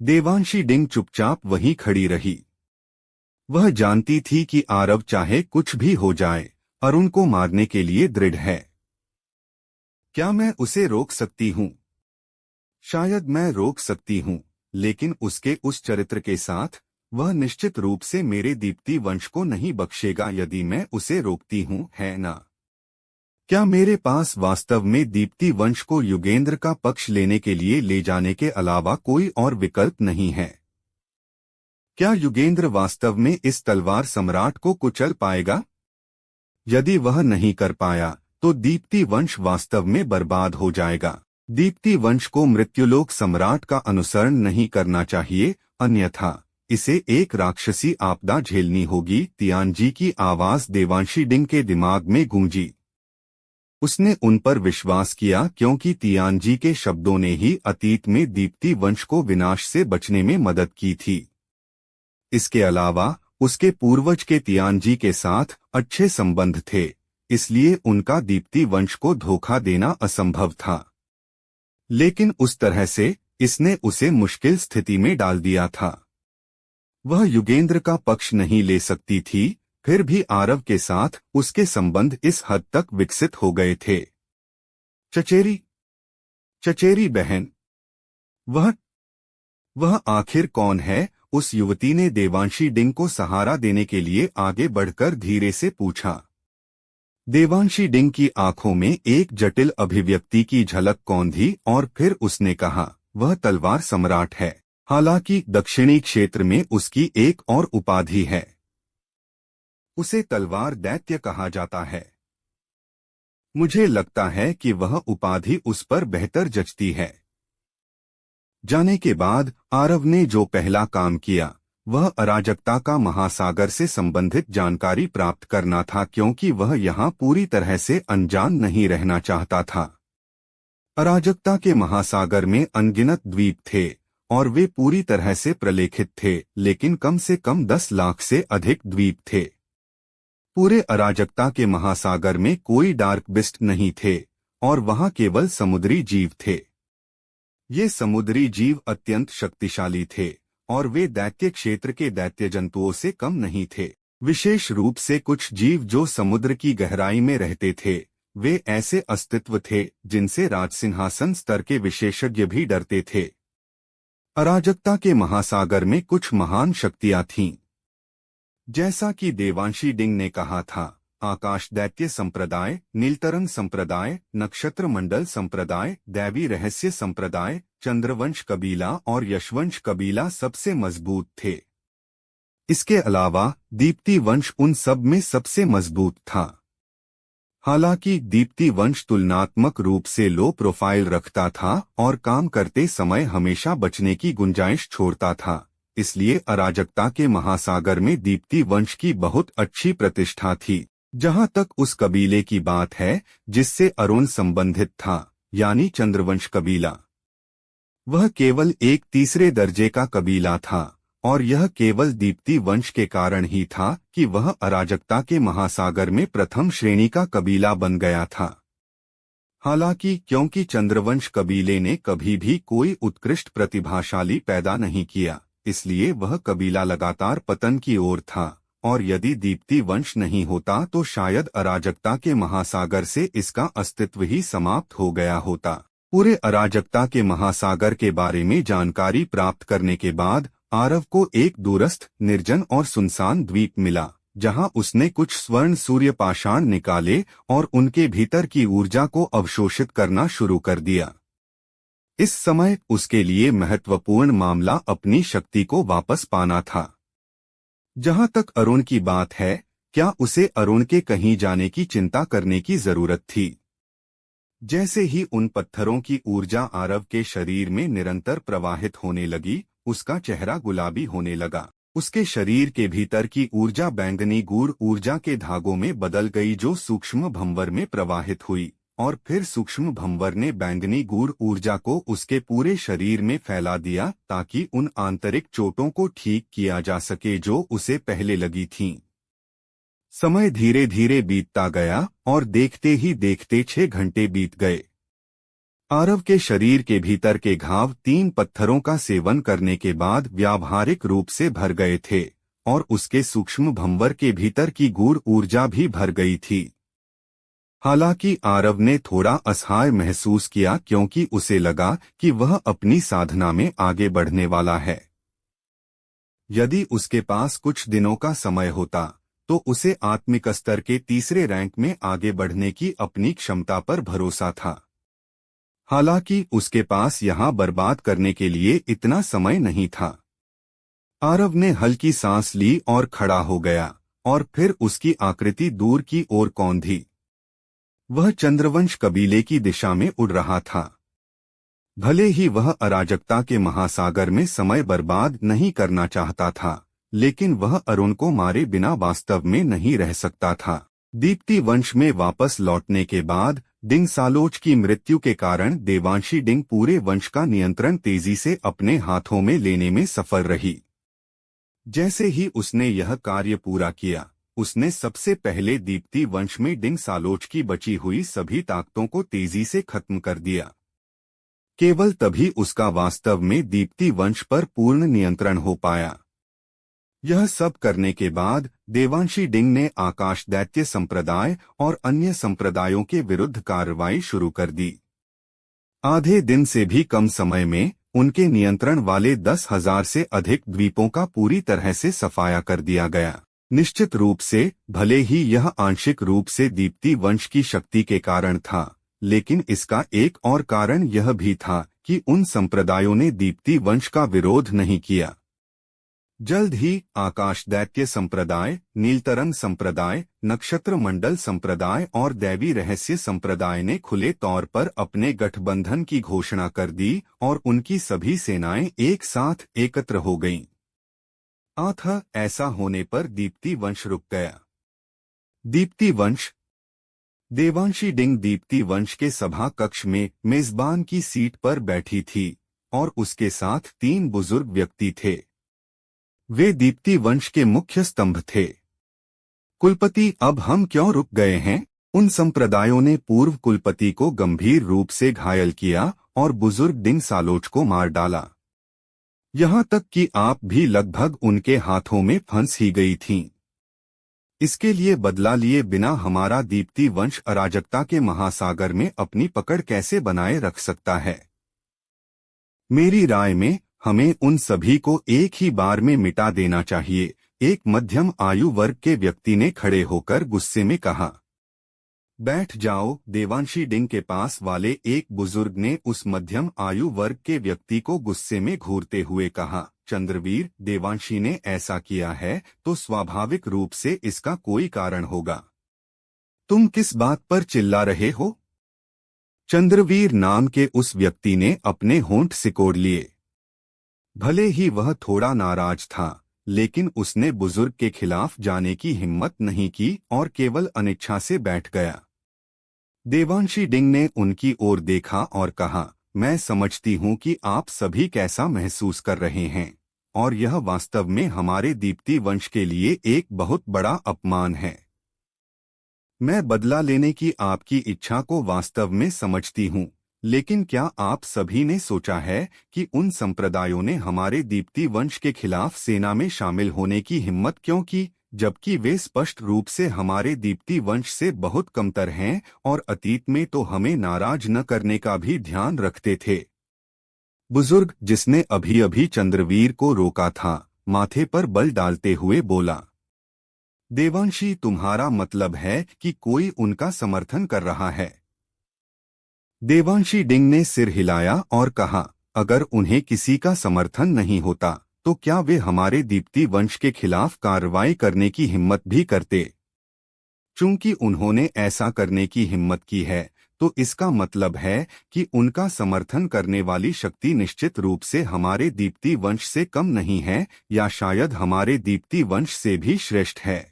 देवांशी डिंग चुपचाप वहीं खड़ी रही। वह जानती थी कि आरव चाहे कुछ भी हो जाए, अरुण को मारने के लिए दृढ़ है। क्या मैं उसे रोक सकती हूँ? शायद मैं रोक सकती हूँ, लेकिन उसके उस चरित्र के साथ वह निश्चित रूप से मेरे दीप्ति वंश को नहीं बख्शेगा यदि मैं उसे रोकती हूँ, है ना? क्या मेरे पास वास्तव में दीप्ति वंश को युगेंद्र का पक्ष लेने के लिए ले जाने के अलावा कोई और विकल्प नहीं है? क्या युगेंद्र वास्तव में इस तलवार सम्राट को कुचल पाएगा? यदि वह नहीं कर पाया तो दीप्ति वंश वास्तव में बर्बाद हो जाएगा। दीप्ति वंश को मृत्युलोक सम्राट का अनुसरण नहीं करना चाहिए, अन्यथा इसे एक राक्षसी आपदा झेलनी होगी। तियानजी की आवाज देवांशी डिंग के दिमाग में गूंजी। उसने उन पर विश्वास किया क्योंकि तियानजी के शब्दों ने ही अतीत में दीप्ति वंश को विनाश से बचने में मदद की थी। इसके अलावा उसके पूर्वज के तियानजी के साथ अच्छे संबंध थे, इसलिए उनका दीप्ति वंश को धोखा देना असंभव था। लेकिन उस तरह से इसने उसे मुश्किल स्थिति में डाल दिया था। वह युगेंद्र का पक्ष नहीं ले सकती थी, फिर भी आरव के साथ उसके संबंध इस हद तक विकसित हो गए थे। चचेरी बहन, वह आखिर कौन है? उस युवती ने देवांशी डिंग को सहारा देने के लिए आगे बढ़कर धीरे से पूछा। देवांशी डिंग की आंखों में एक जटिल अभिव्यक्ति की झलक कौंधी और फिर उसने कहा, वह तलवार सम्राट है। हालांकि दक्षिणी क्षेत्र में उसकी एक और उपाधि है, उसे तलवार दैत्य कहा जाता है। मुझे लगता है कि वह उपाधि उस पर बेहतर जचती है। जाने के बाद आरव ने जो पहला काम किया वह अराजकता का महासागर से संबंधित जानकारी प्राप्त करना था, क्योंकि वह यहाँ पूरी तरह से अनजान नहीं रहना चाहता था। अराजकता के महासागर में अनगिनत द्वीप थे और वे पूरी तरह से प्रलेखित थे, लेकिन कम से कम 10 लाख से अधिक द्वीप थे। पूरे अराजकता के महासागर में कोई डार्क बिस्ट नहीं थे और वहाँ केवल समुद्री जीव थे। ये समुद्री जीव अत्यंत शक्तिशाली थे और वे दैत्य क्षेत्र के दैत्य जंतुओं से कम नहीं थे। विशेष रूप से कुछ जीव जो समुद्र की गहराई में रहते थे, वे ऐसे अस्तित्व थे जिनसे राजसिंहासन स्तर के विशेषज्ञ भी डरते थे। अराजकता के महासागर में कुछ महान शक्तियां थीं। जैसा कि देवांशी डिंग ने कहा था, आकाश दैत्य संप्रदाय, नीलतरंग संप्रदाय, नक्षत्र मंडल संप्रदाय, दैवी रहस्य संप्रदाय, चंद्रवंश कबीला और यशवंश कबीला सबसे मजबूत थे। इसके अलावा दीप्ति वंश उन सब में सबसे मजबूत था। हालांकि दीप्ति वंश तुलनात्मक रूप से लो प्रोफाइल रखता था और काम करते समय हमेशा बचने की गुंजाइश छोड़ता था, इसलिए अराजकता के महासागर में दीप्ति वंश की बहुत अच्छी प्रतिष्ठा थी। जहां तक उस कबीले की बात है जिससे अरुण संबंधित था, यानी चंद्रवंश कबीला, वह केवल एक तीसरे दर्जे का कबीला था और यह केवल दीप्ति वंश के कारण ही था कि वह अराजकता के महासागर में प्रथम श्रेणी का कबीला बन गया था। हालांकि क्योंकि चंद्रवंश कबीले ने कभी भी कोई उत्कृष्ट प्रतिभाशाली पैदा नहीं किया, इसलिए वह कबीला लगातार पतन की ओर था, और यदि दीप्ति वंश नहीं होता तो शायद अराजकता के महासागर से इसका अस्तित्व ही समाप्त हो गया होता। पूरे अराजकता के महासागर के बारे में जानकारी प्राप्त करने के बाद आरव को एक दूरस्थ, निर्जन और सुनसान द्वीप मिला, जहां उसने कुछ स्वर्ण सूर्य पाषाण निकाले और उनके भीतर की ऊर्जा को अवशोषित करना शुरू कर दिया। इस समय उसके लिए महत्वपूर्ण मामला अपनी शक्ति को वापस पाना था। जहां तक अरुण की बात है, क्या उसे अरुण के कहीं जाने की चिंता करने की जरूरत थी? जैसे ही उन पत्थरों की ऊर्जा आरव के शरीर में निरंतर प्रवाहित होने लगी, उसका चेहरा गुलाबी होने लगा। उसके शरीर के भीतर की ऊर्जा बैंगनी गूढ़ ऊर्जा के धागों में बदल गई, जो सूक्ष्म भंवर में प्रवाहित हुई, और फिर सूक्ष्म भंवर ने बैंगनी गूढ़ ऊर्जा को उसके पूरे शरीर में फैला दिया ताकि उन आंतरिक चोटों को ठीक किया जा सके जो उसे पहले लगी थीं। समय धीरे धीरे बीतता गया और देखते ही देखते 6 घंटे बीत गए। आरव के शरीर के भीतर के घाव 3 पत्थरों का सेवन करने के बाद व्यावहारिक रूप से भर गए थे, और उसके सूक्ष्म भंवर के भीतर की गूढ़ ऊर्जा भी भर गई थी। हालांकि आरव ने थोड़ा असहाय महसूस किया, क्योंकि उसे लगा कि वह अपनी साधना में आगे बढ़ने वाला है। यदि उसके पास कुछ दिनों का समय होता तो उसे आत्मिक स्तर के तीसरे रैंक में आगे बढ़ने की अपनी क्षमता पर भरोसा था। हालांकि उसके पास यहां बर्बाद करने के लिए इतना समय नहीं था। आरव ने हल्की सांस ली और खड़ा हो गया, और फिर उसकी आकृति दूर की ओर कौंधी। वह चंद्रवंश कबीले की दिशा में उड़ रहा था। भले ही वह अराजकता के महासागर में समय बर्बाद नहीं करना चाहता था, लेकिन वह अरुण को मारे बिना वास्तव में नहीं रह सकता था। दीप्ति वंश में वापस लौटने के बाद डिंग सालोच की मृत्यु के कारण देवांशी डिंग पूरे वंश का नियंत्रण तेजी से अपने हाथों में लेने में सफल रही। जैसे ही उसने यह कार्य पूरा किया, उसने सबसे पहले दीप्ति वंश में डिंग सालोच की बची हुई सभी ताकतों को तेजी से खत्म कर दिया। केवल तभी उसका वास्तव में दीप्ति वंश पर पूर्ण नियंत्रण हो पाया। यह सब करने के बाद देवांशी डिंग ने आकाश दैत्य संप्रदाय और अन्य संप्रदायों के विरुद्ध कार्रवाई शुरू कर दी। आधे दिन से भी कम समय में उनके नियंत्रण वाले 10,000 से अधिक द्वीपों का पूरी तरह से सफाया कर दिया गया। निश्चित रूप से भले ही यह आंशिक रूप से दीप्ति वंश की शक्ति के कारण था, लेकिन इसका एक और कारण यह भी था कि उन संप्रदायों ने दीप्ति वंश का विरोध नहीं किया। जल्द ही आकाश दैत्य संप्रदाय, नीलतरंग संप्रदाय, नक्षत्र मंडल संप्रदाय और दैवी रहस्य संप्रदाय ने खुले तौर पर अपने गठबंधन की घोषणा कर दी, और उनकी सभी सेनाएं एक साथ एकत्र हो गईं। अतः ऐसा होने पर दीप्ति वंश रुक गया। दीप्ति वंश। देवांशी डिंग दीप्ति वंश के सभा कक्ष में मेजबान की सीट पर बैठी थी, और उसके साथ 3 बुजुर्ग व्यक्ति थे। वे दीप्ति वंश के मुख्य स्तंभ थे। कुलपति, अब हम क्यों रुक गए हैं? उन संप्रदायों ने पूर्व कुलपति को गंभीर रूप से घायल किया और बुजुर्ग डिंग सालोच को मार डाला। यहां तक कि आप भी लगभग उनके हाथों में फंस ही गई थीं। इसके लिए बदला लिए बिना हमारा दीप्ति वंश अराजकता के महासागर में अपनी पकड़ कैसे बनाए रख सकता है? मेरी राय में हमें उन सभी को एक ही बार में मिटा देना चाहिए, एक मध्यम आयु वर्ग के व्यक्ति ने खड़े होकर गुस्से में कहा। बैठ जाओ, देवांशी डिंग के पास वाले एक बुजुर्ग ने उस मध्यम आयु वर्ग के व्यक्ति को गुस्से में घूरते हुए कहा। चंद्रवीर, देवांशी ने ऐसा किया है तो स्वाभाविक रूप से इसका कोई कारण होगा। तुम किस बात पर चिल्ला रहे हो? चंद्रवीर नाम के उस व्यक्ति ने अपने होंठ सिकोड़ लिए। भले ही वह थोड़ा नाराज था, लेकिन उसने बुजुर्ग के खिलाफ जाने की हिम्मत नहीं की और केवल अनिच्छा से बैठ गया। देवांशी डिंग ने उनकी ओर देखा और कहा, मैं समझती हूं कि आप सभी कैसा महसूस कर रहे हैं, और यह वास्तव में हमारे दीप्ति वंश के लिए एक बहुत बड़ा अपमान है। मैं बदला लेने की आपकी इच्छा को वास्तव में समझती हूँ, लेकिन क्या आप सभी ने सोचा है कि उन संप्रदायों ने हमारे दीप्ति वंश के खिलाफ सेना में शामिल होने की हिम्मत क्यों की, जबकि वे स्पष्ट रूप से हमारे दीप्ति वंश से बहुत कमतर हैं और अतीत में तो हमें नाराज न करने का भी ध्यान रखते थे। बुजुर्ग, जिसने अभी अभी चंद्रवीर को रोका था, माथे पर बल डालते हुए बोला। देवांशी, तुम्हारा मतलब है कि कोई उनका समर्थन कर रहा है? देवांशी डिंग ने सिर हिलाया और कहा, अगर उन्हें किसी का समर्थन नहीं होता तो क्या वे हमारे दीप्ति वंश के खिलाफ कार्रवाई करने की हिम्मत भी करते? चूंकि उन्होंने ऐसा करने की हिम्मत की है, तो इसका मतलब है कि उनका समर्थन करने वाली शक्ति निश्चित रूप से हमारे दीप्ति वंश से कम नहीं है, या शायद हमारे दीप्ति वंश से भी श्रेष्ठ है।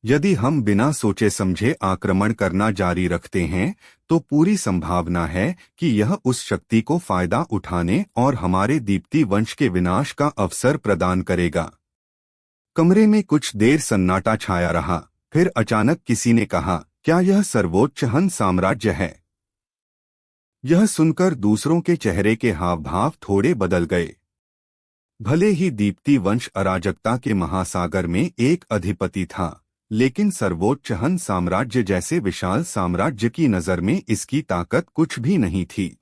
यदि हम बिना सोचे समझे आक्रमण करना जारी रखते हैं, तो पूरी संभावना है कि यह उस शक्ति को फायदा उठाने और हमारे दीप्ति वंश के विनाश का अवसर प्रदान करेगा। कमरे में कुछ देर सन्नाटा छाया रहा, फिर अचानक किसी ने कहा, क्या यह सर्वोच्च हंस साम्राज्य है? यह सुनकर दूसरों के चेहरे के हाव भाव थोड़े बदल गए। भले ही दीप्ति वंश अराजकता के महासागर में एक अधिपति था, लेकिन सर्वोच्च हंस साम्राज्य जैसे विशाल साम्राज्य की नजर में इसकी ताकत कुछ भी नहीं थी।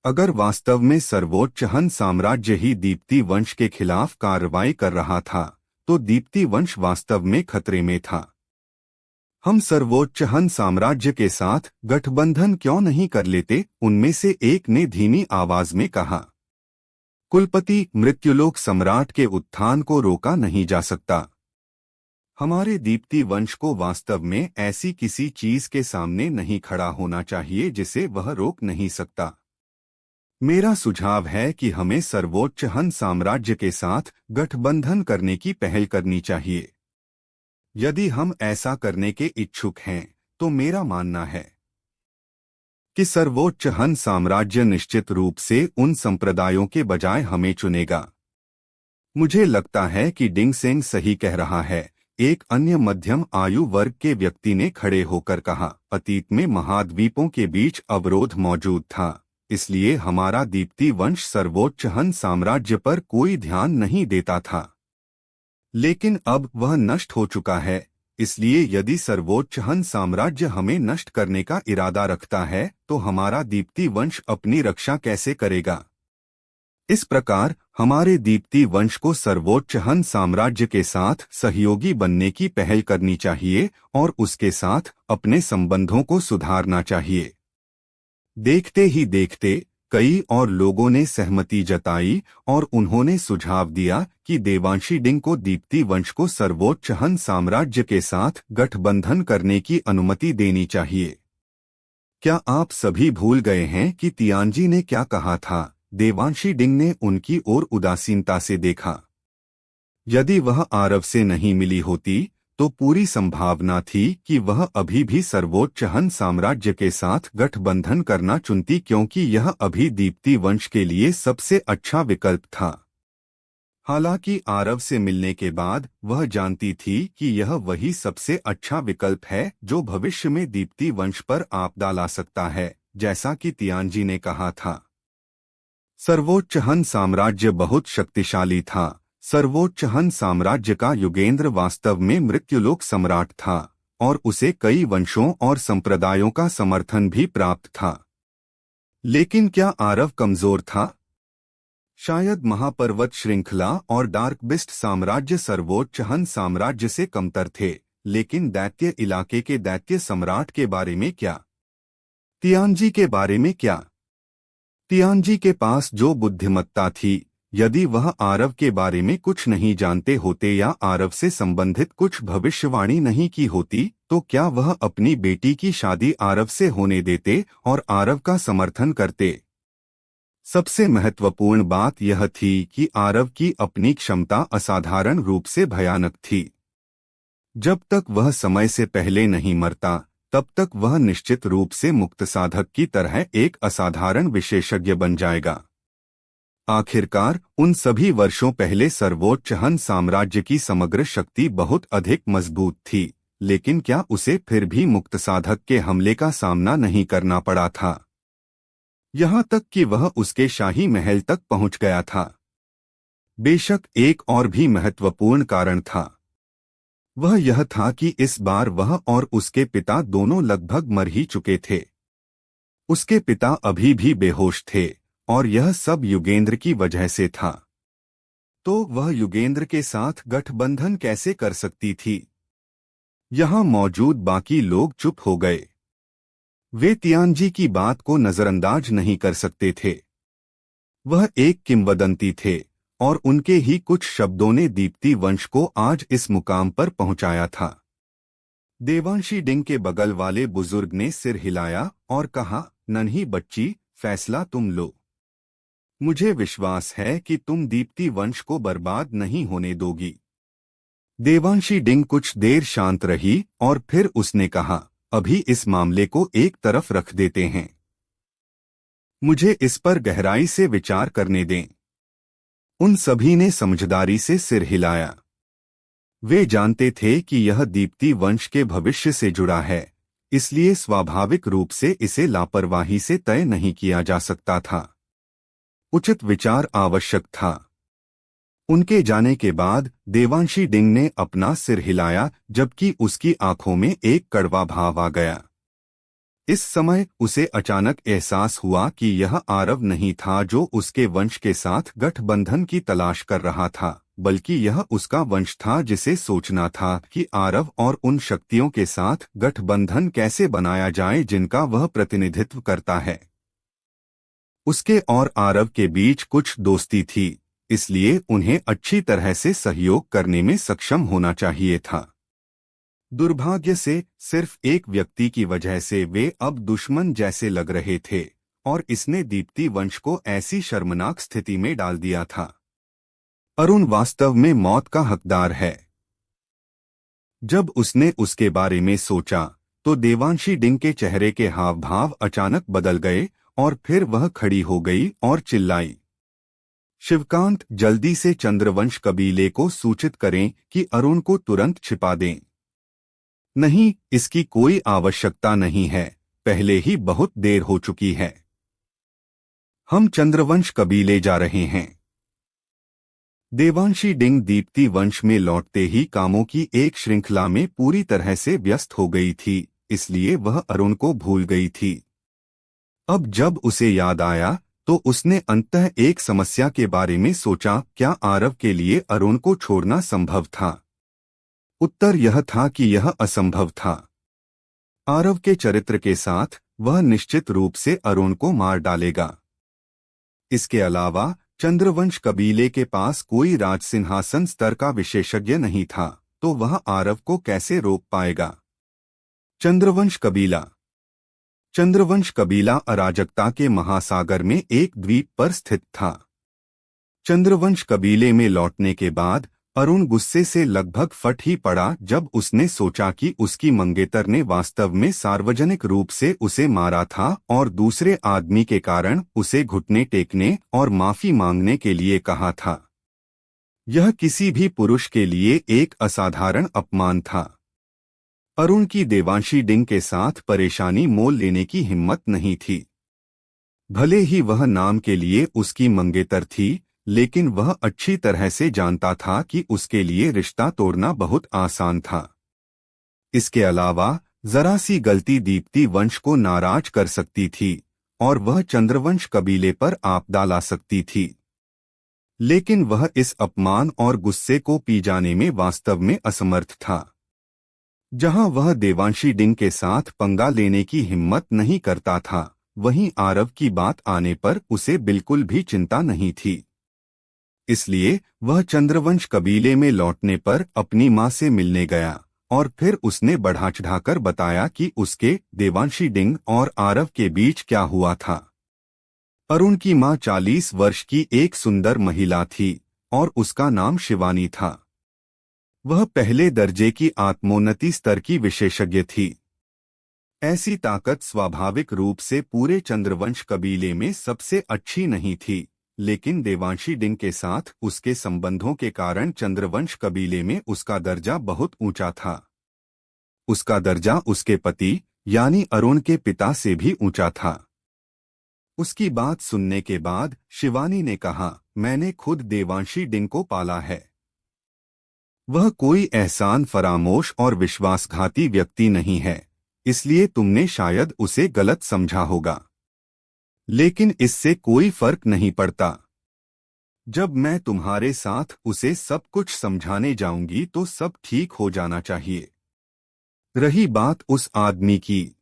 अगर वास्तव में सर्वोच्च हंस साम्राज्य ही दीप्ति वंश के खिलाफ कार्रवाई कर रहा था, तो दीप्ति वंश वास्तव में खतरे में था। हम सर्वोच्च हंस साम्राज्य के साथ गठबंधन क्यों नहीं कर लेते? उनमें से एक ने धीमी आवाज में कहा। कुलपति, मृत्युलोक सम्राट के उत्थान को रोका नहीं जा सकता। हमारे दीप्ति वंश को वास्तव में ऐसी किसी चीज के सामने नहीं खड़ा होना चाहिए जिसे वह रोक नहीं सकता। मेरा सुझाव है कि हमें सर्वोच्च हंस साम्राज्य के साथ गठबंधन करने की पहल करनी चाहिए। यदि हम ऐसा करने के इच्छुक हैं, तो मेरा मानना है कि सर्वोच्च हंस साम्राज्य निश्चित रूप से उन संप्रदायों के बजाय हमें चुनेगा। मुझे लगता है कि डिंगसेंग सही कह रहा है, एक अन्य मध्यम आयु वर्ग के व्यक्ति ने खड़े होकर कहा। अतीत में महाद्वीपों के बीच अवरोध मौजूद था, इसलिए हमारा दीप्ति वंश सर्वोच्च हंस साम्राज्य पर कोई ध्यान नहीं देता था। लेकिन अब वह नष्ट हो चुका है, इसलिए यदि सर्वोच्च हंस साम्राज्य हमें नष्ट करने का इरादा रखता है, तो हमारा दीप्ति वंश अपनी रक्षा कैसे करेगा? इस प्रकार हमारे दीप्ति वंश को सर्वोच्च हंस साम्राज्य के साथ सहयोगी बनने की पहल करनी चाहिए और उसके साथ अपने संबंधों को सुधारना चाहिए। देखते ही देखते कई और लोगों ने सहमति जताई और उन्होंने सुझाव दिया कि देवांशी डिंग को दीप्ति वंश को सर्वोच्च हंस साम्राज्य के साथ गठबंधन करने की अनुमति देनी चाहिए। क्या आप सभी भूल गए हैं कि तियानजी ने क्या कहा था? देवांशी डिंग ने उनकी ओर उदासीनता से देखा। यदि वह आरव से नहीं मिली होती, तो पूरी संभावना थी कि वह अभी भी सर्वोच्च हंस साम्राज्य के साथ गठबंधन करना चुनती, क्योंकि यह अभी दीप्ति वंश के लिए सबसे अच्छा विकल्प था। हालांकि आरव से मिलने के बाद वह जानती थी कि यह वही सबसे अच्छा विकल्प है जो भविष्य में दीप्ति वंश पर आपदा ला सकता है, जैसा कि तियानजी ने कहा था। सर्वोच्च हंस साम्राज्य बहुत शक्तिशाली था। सर्वोच्च हंस साम्राज्य का युगेंद्र वास्तव में मृत्युलोक सम्राट था और उसे कई वंशों और संप्रदायों का समर्थन भी प्राप्त था। लेकिन क्या आरव कमजोर था? शायद महापर्वत श्रृंखला और डार्क बिस्ट साम्राज्य सर्वोच्च हंस साम्राज्य से कमतर थे, लेकिन दैत्य इलाके के दैत्य सम्राट के बारे में क्या? तियानजी के बारे में क्या? तियानजी के पास जो बुद्धिमत्ता थी, यदि वह आरव के बारे में कुछ नहीं जानते होते या आरव से संबंधित कुछ भविष्यवाणी नहीं की होती, तो क्या वह अपनी बेटी की शादी आरव से होने देते और आरव का समर्थन करते? सबसे महत्वपूर्ण बात यह थी कि आरव की अपनी क्षमता असाधारण रूप से भयानक थी। जब तक वह समय से पहले नहीं मरता, तब तक वह निश्चित रूप से मुक्त साधक की तरह एक असाधारण विशेषज्ञ बन जाएगा। आखिरकार उन सभी वर्षों पहले सर्वोच्च हन साम्राज्य की समग्र शक्ति बहुत अधिक मजबूत थी, लेकिन क्या उसे फिर भी मुक्त साधक के हमले का सामना नहीं करना पड़ा था? यहाँ तक कि वह उसके शाही महल तक पहुंच गया था। बेशक एक और भी महत्वपूर्ण कारण था। वह यह था कि इस बार वह और उसके पिता दोनों लगभग मर ही चुके थे। उसके पिता अभी भी बेहोश थे, और यह सब युगेंद्र की वजह से था। तो वह युगेंद्र के साथ गठबंधन कैसे कर सकती थी? यहाँ मौजूद बाकी लोग चुप हो गए। वे तियानजी की बात को नजरअंदाज नहीं कर सकते थे। वह एक किंवदंती थे, और उनके ही कुछ शब्दों ने दीप्ति वंश को आज इस मुकाम पर पहुंचाया था। देवांशी डिंग के बगल वाले बुजुर्ग ने सिर हिलाया और कहा, नन्ही बच्ची, फैसला तुम लो। मुझे विश्वास है कि तुम दीप्ति वंश को बर्बाद नहीं होने दोगी। देवांशी डिंग कुछ देर शांत रही और फिर उसने कहा, अभी इस मामले को एक तरफ रख देते हैं। मुझे इस पर गहराई से विचार करने दें। उन सभी ने समझदारी से सिर हिलाया। वे जानते थे कि यह दीप्ति वंश के भविष्य से जुड़ा है, इसलिए स्वाभाविक रूप से इसे लापरवाही से तय नहीं किया जा सकता था। उचित विचार आवश्यक था। उनके जाने के बाद देवांशी डिंग ने अपना सिर हिलाया, जबकि उसकी आंखों में एक कड़वा भाव आ गया। इस समय उसे अचानक एहसास हुआ कि यह आरव नहीं था जो उसके वंश के साथ गठबंधन की तलाश कर रहा था, बल्कि यह उसका वंश था जिसे सोचना था कि आरव और उन शक्तियों के साथ गठबंधन कैसे बनाया जाए जिनका वह प्रतिनिधित्व करता है। उसके और आरव के बीच कुछ दोस्ती थी, इसलिए उन्हें अच्छी तरह से सहयोग करने में सक्षम होना चाहिए था। दुर्भाग्य से सिर्फ एक व्यक्ति की वजह से वे अब दुश्मन जैसे लग रहे थे, और इसने दीप्ति वंश को ऐसी शर्मनाक स्थिति में डाल दिया था। अरुण वास्तव में मौत का हकदार है। जब उसने उसके बारे में सोचा, तो देवांशी डिंग के चेहरे के हाव भाव अचानक बदल गए, और फिर वह खड़ी हो गई और चिल्लाई, शिवकांत, जल्दी से चंद्रवंश कबीले को सूचित करें कि अरुण को तुरंत छिपा दें। नहीं, इसकी कोई आवश्यकता नहीं है, पहले ही बहुत देर हो चुकी है। हम चंद्रवंश कबीले जा रहे हैं। देवांशी डिंग दीप्ति वंश में लौटते ही कामों की एक श्रृंखला में पूरी तरह से व्यस्त हो गई थी, इसलिए वह अरुण को भूल गई थी। अब जब उसे याद आया, तो उसने अंततः एक समस्या के बारे में सोचा, क्या आरव के लिए अरुण को छोड़ना संभव था? उत्तर यह था कि यह असंभव था। आरव के चरित्र के साथ वह निश्चित रूप से अरुण को मार डालेगा। इसके अलावा चंद्रवंश कबीले के पास कोई राजसिंहासन स्तर का विशेषज्ञ नहीं था, तो वह आरव को कैसे रोक पाएगा? चंद्रवंश कबीला अराजकता के महासागर में एक द्वीप पर स्थित था। चंद्रवंश कबीले में लौटने के बाद अरुण गुस्से से लगभग फट ही पड़ा जब उसने सोचा कि उसकी मंगेतर ने वास्तव में सार्वजनिक रूप से उसे मारा था और दूसरे आदमी के कारण उसे घुटने टेकने और माफी मांगने के लिए कहा था। यह किसी भी पुरुष के लिए एक असाधारण अपमान था। अरुण की देवांशी डिंग के साथ परेशानी मोल लेने की हिम्मत नहीं थी। भले ही वह नाम के लिए उसकी मंगेतर थी, लेकिन वह अच्छी तरह से जानता था कि उसके लिए रिश्ता तोड़ना बहुत आसान था। इसके अलावा जरा सी गलती दीप्ति वंश को नाराज कर सकती थी और वह चंद्रवंश कबीले पर आपदा ला सकती थी। लेकिन वह इस अपमान और गुस्से को पी जाने में वास्तव में असमर्थ था। जहां वह देवांशी डिंग के साथ पंगा लेने की हिम्मत नहीं करता था, वहीं आरव की बात आने पर उसे बिल्कुल भी चिंता नहीं थी। इसलिए वह चंद्रवंश कबीले में लौटने पर अपनी मां से मिलने गया और फिर उसने बढ़ा चढ़ाकर बताया कि उसके, देवांशी डिंग और आरव के बीच क्या हुआ था। अरुण की मां 40 वर्ष की एक सुंदर महिला थी और उसका नाम शिवानी था। वह पहले दर्जे की आत्मोन्नति स्तर की विशेषज्ञ थी। ऐसी ताकत स्वाभाविक रूप से पूरे चंद्रवंश कबीले में सबसे अच्छी नहीं थी, लेकिन देवांशी डिंग के साथ उसके संबंधों के कारण चंद्रवंश कबीले में उसका दर्जा बहुत ऊंचा था। उसका दर्जा उसके पति यानी अरुण के पिता से भी ऊंचा था। उसकी बात सुनने के बाद शिवानी ने कहा, मैंने खुद देवांशी डिंग को पाला है। वह कोई एहसान फरामोश और विश्वासघाती व्यक्ति नहीं है, इसलिए तुमने शायद उसे गलत समझा होगा। लेकिन इससे कोई फर्क नहीं पड़ता। जब मैं तुम्हारे साथ उसे सब कुछ समझाने जाऊंगी तो सब ठीक हो जाना चाहिए। रही बात उस आदमी की,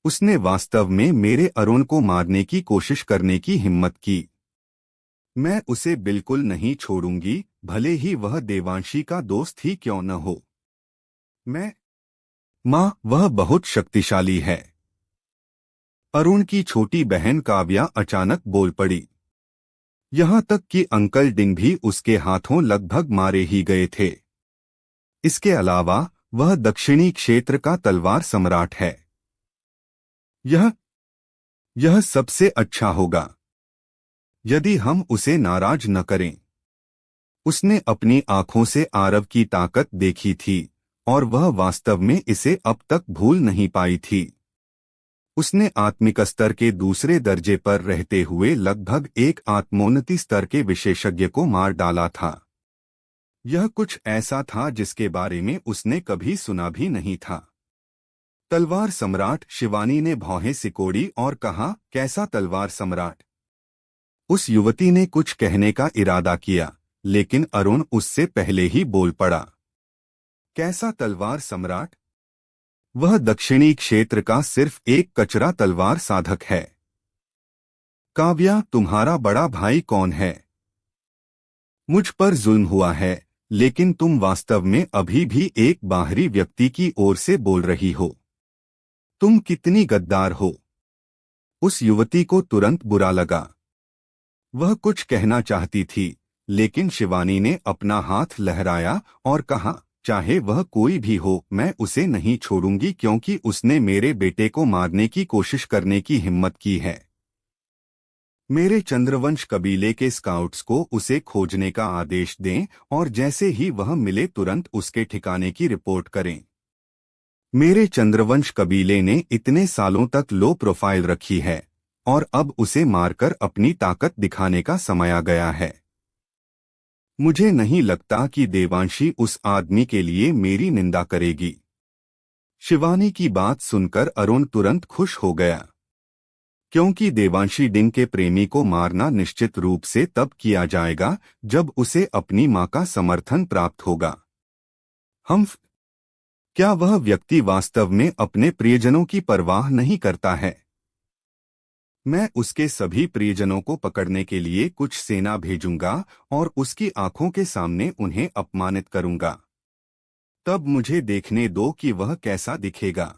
उसने वास्तव में मेरे अरुण को मारने की कोशिश करने की हिम्मत की। मैं उसे बिल्कुल नहीं छोड़ूंगी, भले ही वह देवांशी का दोस्त ही क्यों न हो। माँ, वह बहुत शक्तिशाली है। अरुण की छोटी बहन काव्या अचानक बोल पड़ी। यहाँ तक कि अंकल डिंग भी उसके हाथों लगभग मारे ही गए थे। इसके अलावा वह दक्षिणी क्षेत्र का तलवार सम्राट है। यह सबसे अच्छा होगा यदि हम उसे नाराज न करें। उसने अपनी आंखों से आरव की ताकत देखी थी और वह वास्तव में इसे अब तक भूल नहीं पाई थी। उसने आत्मिक स्तर के दूसरे दर्जे पर रहते हुए लगभग एक आत्मोन्नति स्तर के विशेषज्ञ को मार डाला था। यह कुछ ऐसा था जिसके बारे में उसने कभी सुना भी नहीं था। तलवार सम्राट, शिवानी ने भौहें सिकोड़ी और कहा, कैसा तलवार सम्राट? उस युवती ने कुछ कहने का इरादा किया, लेकिन अरुण उससे पहले ही बोल पड़ा। कैसा तलवार सम्राट? वह दक्षिणी क्षेत्र का सिर्फ एक कचरा तलवार साधक है। काव्या, तुम्हारा बड़ा भाई कौन है? मुझ पर जुल्म हुआ है, लेकिन तुम वास्तव में अभी भी एक बाहरी व्यक्ति की ओर से बोल रही हो। तुम कितनी गद्दार हो। उस युवती को तुरंत बुरा लगा। वह कुछ कहना चाहती थी, लेकिन शिवानी ने अपना हाथ लहराया और कहा, चाहे वह कोई भी हो, मैं उसे नहीं छोड़ूंगी क्योंकि उसने मेरे बेटे को मारने की कोशिश करने की हिम्मत की है। मेरे चंद्रवंश कबीले के स्काउट्स को उसे खोजने का आदेश दें और जैसे ही वह मिले तुरंत उसके ठिकाने की रिपोर्ट करें। मेरे चंद्रवंश कबीले ने इतने सालों तक लो प्रोफाइल रखी है और अब उसे मारकर अपनी ताकत दिखाने का समय आ गया है। मुझे नहीं लगता कि देवांशी उस आदमी के लिए मेरी निंदा करेगी। शिवानी की बात सुनकर अरुण तुरंत खुश हो गया, क्योंकि देवांशी डिंग के प्रेमी को मारना निश्चित रूप से तब किया जाएगा जब उसे अपनी मां का समर्थन प्राप्त होगा। क्या वह व्यक्ति वास्तव में अपने प्रियजनों की परवाह नहीं करता है? मैं उसके सभी प्रियजनों को पकड़ने के लिए कुछ सेना भेजूंगा और उसकी आंखों के सामने उन्हें अपमानित करूंगा। तब मुझे देखने दो कि वह कैसा दिखेगा।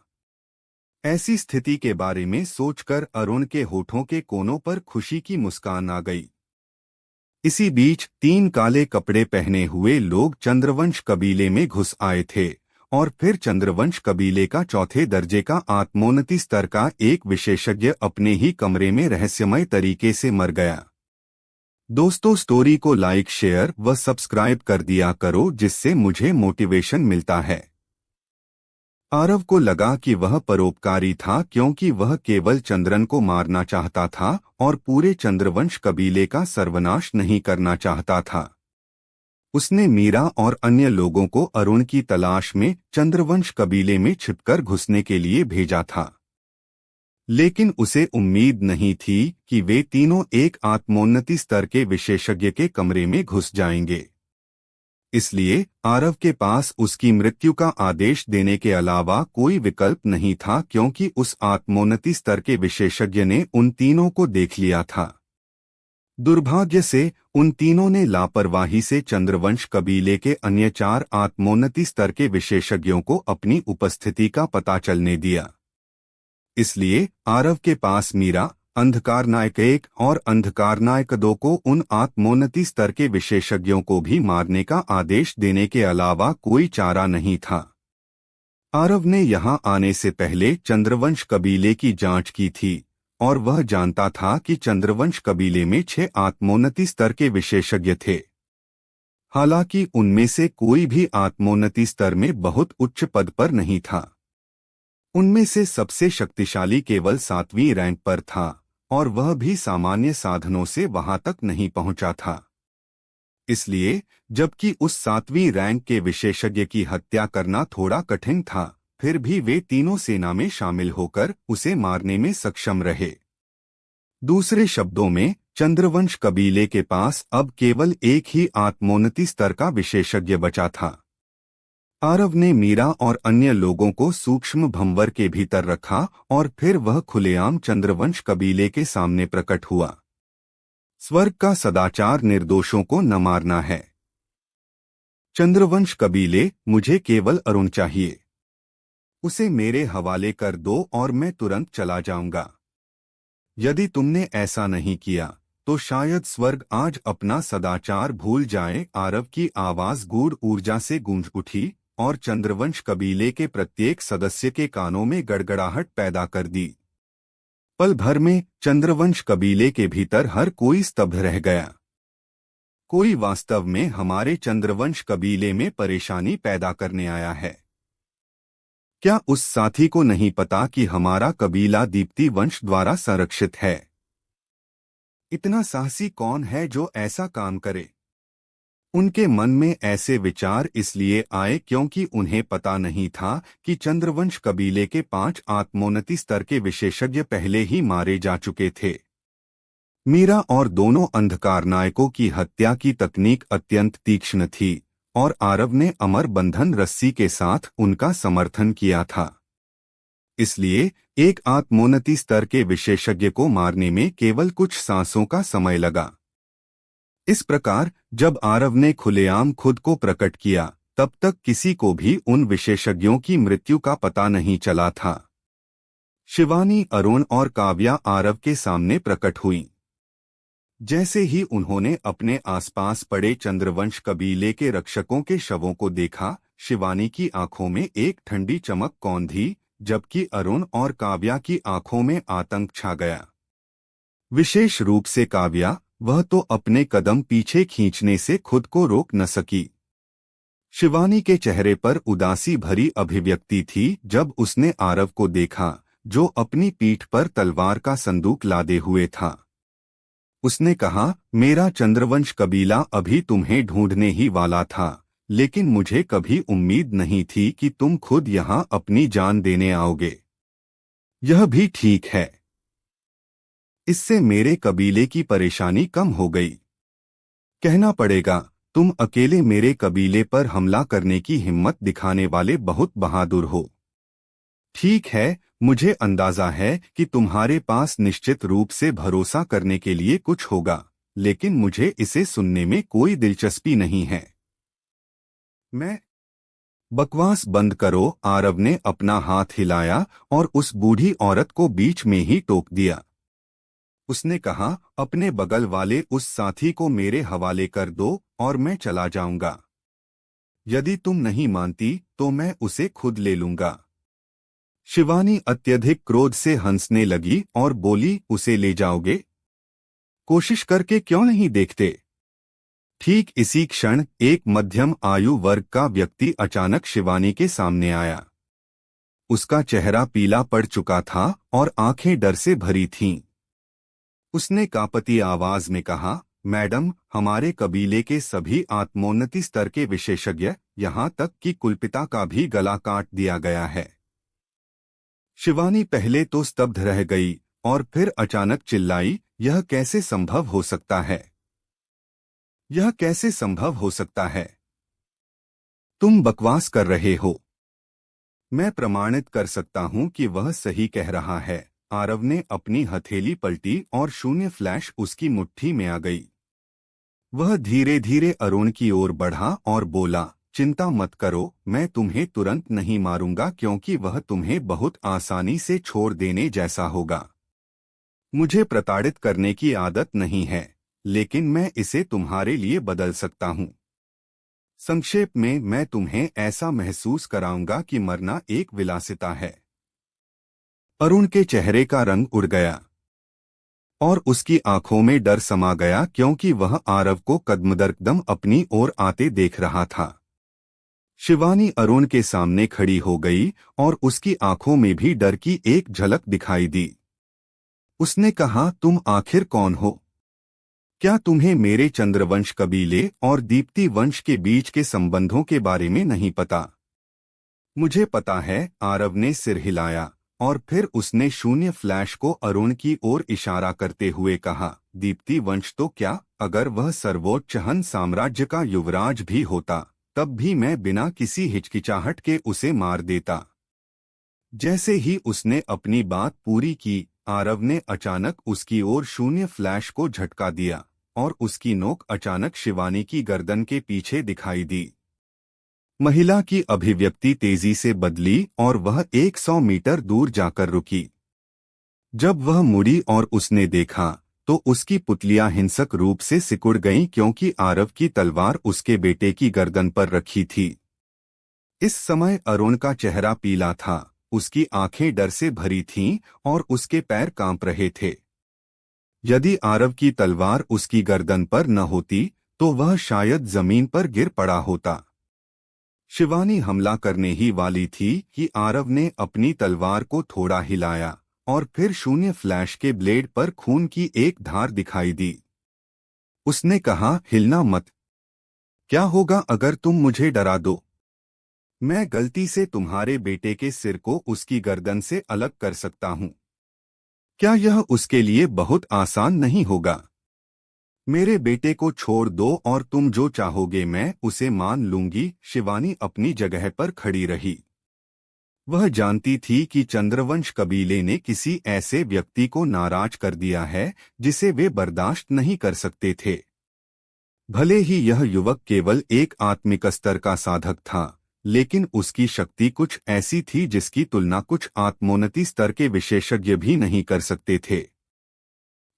ऐसी स्थिति के बारे में सोचकर अरुण के होठों के कोनों पर खुशी की मुस्कान आ गई। इसी बीच 3 काले कपड़े पहने हुए लोग चंद्रवंश कबीले में घुस आए थे और फिर चंद्रवंश कबीले का चौथे दर्जे का आत्मोन्नति स्तर का एक विशेषज्ञ अपने ही कमरे में रहस्यमय तरीके से मर गया। दोस्तों, स्टोरी को लाइक, शेयर व सब्सक्राइब कर दिया करो जिससे मुझे मोटिवेशन मिलता है। आरव को लगा कि वह परोपकारी था क्योंकि वह केवल चंद्रन को मारना चाहता था और पूरे चंद्रवंश कबीले का सर्वनाश नहीं करना चाहता था। उसने मीरा और अन्य लोगों को अरुण की तलाश में चंद्रवंश कबीले में छिपकर घुसने के लिए भेजा था, लेकिन उसे उम्मीद नहीं थी कि वे तीनों एक आत्मोन्नति स्तर के विशेषज्ञ के कमरे में घुस जाएंगे। इसलिए आरव के पास उसकी मृत्यु का आदेश देने के अलावा कोई विकल्प नहीं था, क्योंकि उस आत्मोन्नति स्तर के विशेषज्ञ ने उन तीनों को देख लिया था। दुर्भाग्य से उन तीनों ने लापरवाही से चंद्रवंश कबीले के अन्य 4 आत्मोन्नति स्तर के विशेषज्ञों को अपनी उपस्थिति का पता चलने दिया। इसलिए आरव के पास मीरा, अंधकार नायक 1 और अंधकार नायक 2 को उन आत्मोन्नति स्तर के विशेषज्ञों को भी मारने का आदेश देने के अलावा कोई चारा नहीं था। आरव ने यहां आने से पहले चंद्रवंश कबीले की जांच की थी और वह जानता था कि चंद्रवंश कबीले में 6 आत्मोन्नति स्तर के विशेषज्ञ थे। हालांकि उनमें से कोई भी आत्मोन्नति स्तर में बहुत उच्च पद पर नहीं था। उनमें से सबसे शक्तिशाली केवल 7वीं रैंक पर था, और वह भी सामान्य साधनों से वहां तक नहीं पहुंचा था। इसलिए जबकि उस 7वीं रैंक के विशेषज्ञ की हत्या करना थोड़ा कठिन था, फिर भी वे तीनों सेना में शामिल होकर उसे मारने में सक्षम रहे। दूसरे शब्दों में, चंद्रवंश कबीले के पास अब केवल एक ही आत्मोन्नति स्तर का विशेषज्ञ बचा था। आरव ने मीरा और अन्य लोगों को सूक्ष्म भंवर के भीतर रखा और फिर वह खुलेआम चंद्रवंश कबीले के सामने प्रकट हुआ। स्वर्ग का सदाचार निर्दोषों को न मारना है। चंद्रवंश कबीले, मुझे केवल अरुण चाहिए। उसे मेरे हवाले कर दो और मैं तुरंत चला जाऊंगा। यदि तुमने ऐसा नहीं किया तो शायद स्वर्ग आज अपना सदाचार भूल जाए। आरव की आवाज गूढ़ ऊर्जा से गूंज उठी और चंद्रवंश कबीले के प्रत्येक सदस्य के कानों में गड़गड़ाहट पैदा कर दी। पल भर में चंद्रवंश कबीले के भीतर हर कोई स्तब्ध रह गया। कोई वास्तव में हमारे चंद्रवंश कबीले में परेशानी पैदा करने आया है। क्या उस साथी को नहीं पता कि हमारा कबीला दीप्ति वंश द्वारा संरक्षित है? इतना साहसी कौन है जो ऐसा काम करे? उनके मन में ऐसे विचार इसलिए आए क्योंकि उन्हें पता नहीं था कि चंद्रवंश कबीले के 5 आत्मोन्नति स्तर के विशेषज्ञ पहले ही मारे जा चुके थे। मीरा और दोनों अंधकार नायकों की हत्या की तकनीक अत्यंत तीक्ष्ण थी, और आरव ने अमर बंधन रस्सी के साथ उनका समर्थन किया था। इसलिए एक आत्मोन्नति स्तर के विशेषज्ञ को मारने में केवल कुछ सांसों का समय लगा। इस प्रकार जब आरव ने खुलेआम खुद को प्रकट किया, तब तक किसी को भी उन विशेषज्ञों की मृत्यु का पता नहीं चला था। शिवानी, अरुण और काव्या आरव के सामने प्रकट हुईं। जैसे ही उन्होंने अपने आसपास पड़े चंद्रवंश कबीले के रक्षकों के शवों को देखा, शिवानी की आंखों में एक ठंडी चमक कौंधी, जबकि अरुण और काव्या की आंखों में आतंक छा गया। विशेष रूप से काव्या, वह तो अपने कदम पीछे खींचने से खुद को रोक न सकी। शिवानी के चेहरे पर उदासी भरी अभिव्यक्ति थी जब उसने आरव को देखा, जो अपनी पीठ पर तलवार का संदूक लादे हुए था। उसने कहा, मेरा चंद्रवंश कबीला अभी तुम्हें ढूंढने ही वाला था, लेकिन मुझे कभी उम्मीद नहीं थी कि तुम खुद यहाँ अपनी जान देने आओगे। यह भी ठीक है। इससे मेरे कबीले की परेशानी कम हो गई। कहना पड़ेगा, तुम अकेले मेरे कबीले पर हमला करने की हिम्मत दिखाने वाले बहुत बहादुर हो। ठीक है, मुझे अंदाजा है कि तुम्हारे पास निश्चित रूप से भरोसा करने के लिए कुछ होगा, लेकिन मुझे इसे सुनने में कोई दिलचस्पी नहीं है। बकवास बंद करो। आरव ने अपना हाथ हिलाया और उस बूढ़ी औरत को बीच में ही टोक दिया। उसने कहा, अपने बगल वाले उस साथी को मेरे हवाले कर दो और मैं चला जाऊंगा। यदि तुम नहीं मानती तो मैं उसे खुद ले लूंगा। शिवानी अत्यधिक क्रोध से हंसने लगी और बोली, उसे ले जाओगे? कोशिश करके क्यों नहीं देखते? ठीक इसी क्षण एक मध्यम आयु वर्ग का व्यक्ति अचानक शिवानी के सामने आया। उसका चेहरा पीला पड़ चुका था और आंखें डर से भरी थीं। उसने कांपती आवाज में कहा, मैडम, हमारे कबीले के सभी आत्मोन्नति स्तर के विशेषज्ञ, यहाँ तक कि कुलपिता का भी गला काट दिया गया है। शिवानी पहले तो स्तब्ध रह गई और फिर अचानक चिल्लाई, यह कैसे संभव हो सकता है? यह कैसे संभव हो सकता है? तुम बकवास कर रहे हो। मैं प्रमाणित कर सकता हूं कि वह सही कह रहा है। आरव ने अपनी हथेली पलटी और शून्य फ्लैश उसकी मुट्ठी में आ गई। वह धीरे धीरे अरुण की ओर बढ़ा और बोला, चिंता मत करो, मैं तुम्हें तुरंत नहीं मारूंगा क्योंकि वह तुम्हें बहुत आसानी से छोड़ देने जैसा होगा। मुझे प्रताड़ित करने की आदत नहीं है, लेकिन मैं इसे तुम्हारे लिए बदल सकता हूं। संक्षेप में, मैं तुम्हें ऐसा महसूस कराऊंगा कि मरना एक विलासिता है। अरुण के चेहरे का रंग उड़ गया। और उसकी आंखों में डर समा गया क्योंकि वह आरव को कदम अपनी ओर आते देख रहा था। शिवानी अरुण के सामने खड़ी हो गई और उसकी आंखों में भी डर की एक झलक दिखाई दी। उसने कहा, तुम आखिर कौन हो? क्या तुम्हें मेरे चंद्रवंश कबीले और दीप्ति वंश के बीच के संबंधों के बारे में नहीं पता? मुझे पता है, आरव ने सिर हिलाया और फिर उसने शून्य फ्लैश को अरुण की ओर इशारा करते हुए कहा, दीप्ति वंश तो क्या, अगर वह सर्वोच्च हन साम्राज्य का युवराज भी होता तब भी मैं बिना किसी हिचकिचाहट के उसे मार देता। जैसे ही उसने अपनी बात पूरी की, आरव ने अचानक उसकी ओर शून्य फ्लैश को झटका दिया और उसकी नोक अचानक शिवानी की गर्दन के पीछे दिखाई दी। महिला की अभिव्यक्ति तेजी से बदली और वह 100 मीटर दूर जाकर रुकी। जब वह मुड़ी और उसने देखा तो उसकी पुतलियां हिंसक रूप से सिकुड़ गईं क्योंकि आरव की तलवार उसके बेटे की गर्दन पर रखी थी। इस समय अरुण का चेहरा पीला था, उसकी आंखें डर से भरी थीं और उसके पैर कांप रहे थे। यदि आरव की तलवार उसकी गर्दन पर न होती तो वह शायद जमीन पर गिर पड़ा होता। शिवानी हमला करने ही वाली थी कि आरव ने अपनी तलवार को थोड़ा हिलाया और फिर शून्य फ्लैश के ब्लेड पर खून की एक धार दिखाई दी। उसने कहा, हिलना मत। क्या होगा अगर तुम मुझे डरा दो? मैं गलती से तुम्हारे बेटे के सिर को उसकी गर्दन से अलग कर सकता हूँ। क्या यह उसके लिए बहुत आसान नहीं होगा? मेरे बेटे को छोड़ दो और तुम जो चाहोगे मैं उसे मान लूंगी। शिवानी अपनी जगह पर खड़ी रही। वह जानती थी कि चंद्रवंश कबीले ने किसी ऐसे व्यक्ति को नाराज कर दिया है जिसे वे बर्दाश्त नहीं कर सकते थे। भले ही यह युवक केवल एक आत्मिक स्तर का साधक था, लेकिन उसकी शक्ति कुछ ऐसी थी जिसकी तुलना कुछ आत्मोन्नति स्तर के विशेषज्ञ भी नहीं कर सकते थे।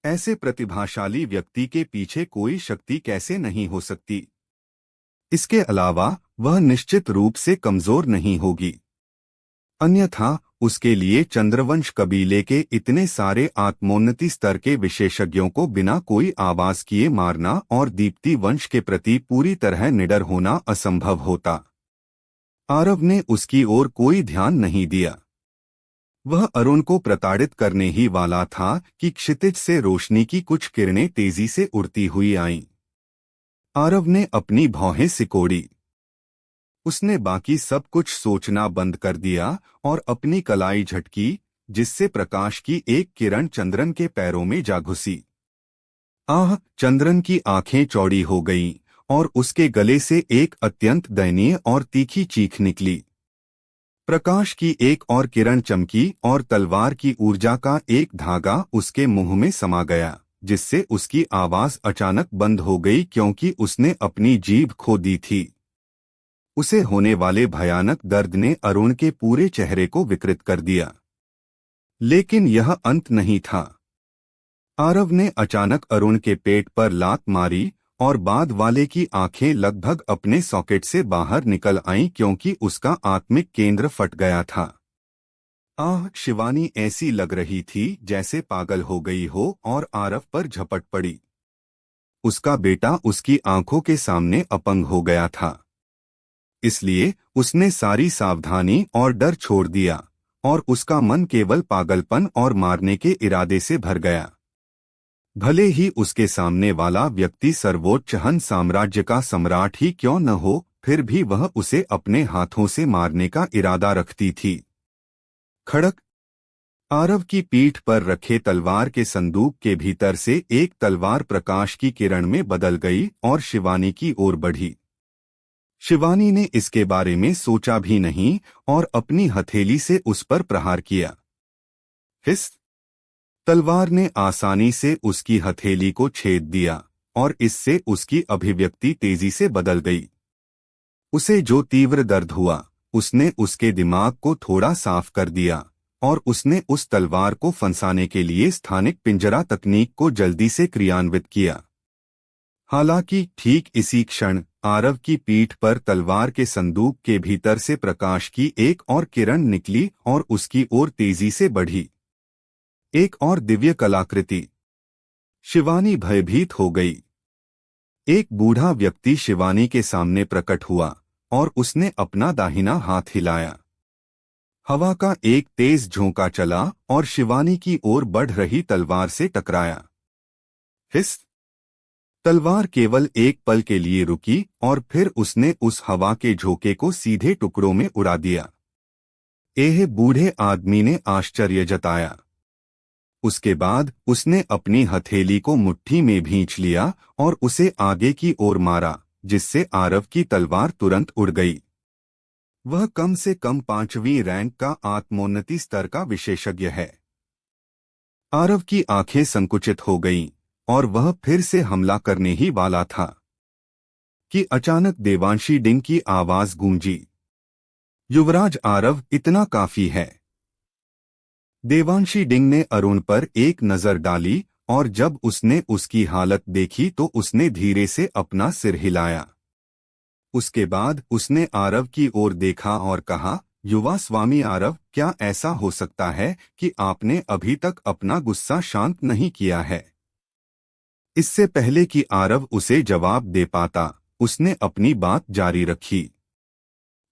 ऐसे प्रतिभाशाली व्यक्ति के पीछे कोई शक्ति कैसे नहीं हो सकती? इसके अलावा वह निश्चित रूप से कमजोर नहीं होगी, अन्यथा उसके लिए चंद्रवंश कबीले के इतने सारे आत्मोन्नति स्तर के विशेषज्ञों को बिना कोई आवाज किए मारना और दीप्ति वंश के प्रति पूरी तरह निडर होना असंभव होता। आरव ने उसकी ओर कोई ध्यान नहीं दिया। वह अरुण को प्रताड़ित करने ही वाला था कि क्षितिज से रोशनी की कुछ किरणें तेजी से उड़ती हुई आईं। आरव ने अपनी भौहें सिकोड़ी। उसने बाकी सब कुछ सोचना बंद कर दिया और अपनी कलाई झटकी, जिससे प्रकाश की एक किरण चंद्रन के पैरों में जा घुसी। आह! चंद्रन की आंखें चौड़ी हो गईं और उसके गले से एक अत्यंत दयनीय और तीखी चीख निकली। प्रकाश की एक और किरण चमकी और तलवार की ऊर्जा का एक धागा उसके मुंह में समा गया, जिससे उसकी आवाज अचानक बंद हो गई क्योंकि उसने अपनी जीभ खो दी थी। उसे होने वाले भयानक दर्द ने अरुण के पूरे चेहरे को विकृत कर दिया। लेकिन यह अंत नहीं था। आरव ने अचानक अरुण के पेट पर लात मारी और बाद वाले की आंखें लगभग अपने सॉकेट से बाहर निकल आईं क्योंकि उसका आत्मिक केंद्र फट गया था। आह! शिवानी ऐसी लग रही थी जैसे पागल हो गई हो और आरव पर झपट पड़ी। उसका बेटा उसकी आंखों के सामने अपंग हो गया था। इसलिए उसने सारी सावधानी और डर छोड़ दिया और उसका मन केवल पागलपन और मारने के इरादे से भर गया। भले ही उसके सामने वाला व्यक्ति सर्वोच्च हन साम्राज्य का सम्राट ही क्यों न हो, फिर भी वह उसे अपने हाथों से मारने का इरादा रखती थी। खड़क! आरव की पीठ पर रखे तलवार के संदूक के भीतर से एक तलवार प्रकाश की किरण में बदल गई और शिवानी की ओर बढ़ी। शिवानी ने इसके बारे में सोचा भी नहीं और अपनी हथेली से उस पर प्रहार किया। हिस! तलवार ने आसानी से उसकी हथेली को छेद दिया और इससे उसकी अभिव्यक्ति तेजी से बदल गई। उसे जो तीव्र दर्द हुआ, उसने उसके दिमाग को थोड़ा साफ कर दिया और उसने उस तलवार को फंसाने के लिए स्थानिक पिंजरा तकनीक को जल्दी से क्रियान्वित किया। हालांकि ठीक इसी क्षण आरव की पीठ पर तलवार के संदूक के भीतर से प्रकाश की एक और किरण निकली और उसकी ओर तेजी से बढ़ी। एक और दिव्य कलाकृति। शिवानी भयभीत हो गई। एक बूढ़ा व्यक्ति शिवानी के सामने प्रकट हुआ और उसने अपना दाहिना हाथ हिलाया। हवा का एक तेज झोंका चला और शिवानी की ओर बढ़ रही तलवार से टकराया। हिस! तलवार केवल एक पल के लिए रुकी और फिर उसने उस हवा के झोंके को सीधे टुकड़ों में उड़ा दिया। यह बूढ़े आदमी ने आश्चर्य जताया। उसके बाद उसने अपनी हथेली को मुट्ठी में भींच लिया और उसे आगे की ओर मारा, जिससे आरव की तलवार तुरंत उड़ गई। वह कम से कम 5वीं रैंक का आत्मोन्नति स्तर का विशेषज्ञ है। आरव की आंखें संकुचित हो गईं और वह फिर से हमला करने ही वाला था कि अचानक देवांशी डिंग की आवाज गूंजी। युवराज आरव, इतना काफी है। देवांशी डिंग ने अरुण पर एक नजर डाली और जब उसने उसकी हालत देखी तो उसने धीरे से अपना सिर हिलाया। उसके बाद उसने आरव की ओर देखा और कहा, युवा स्वामी आरव, क्या ऐसा हो सकता है कि आपने अभी तक अपना गुस्सा शांत नहीं किया है? इससे पहले कि आरव उसे जवाब दे पाता, उसने अपनी बात जारी रखी।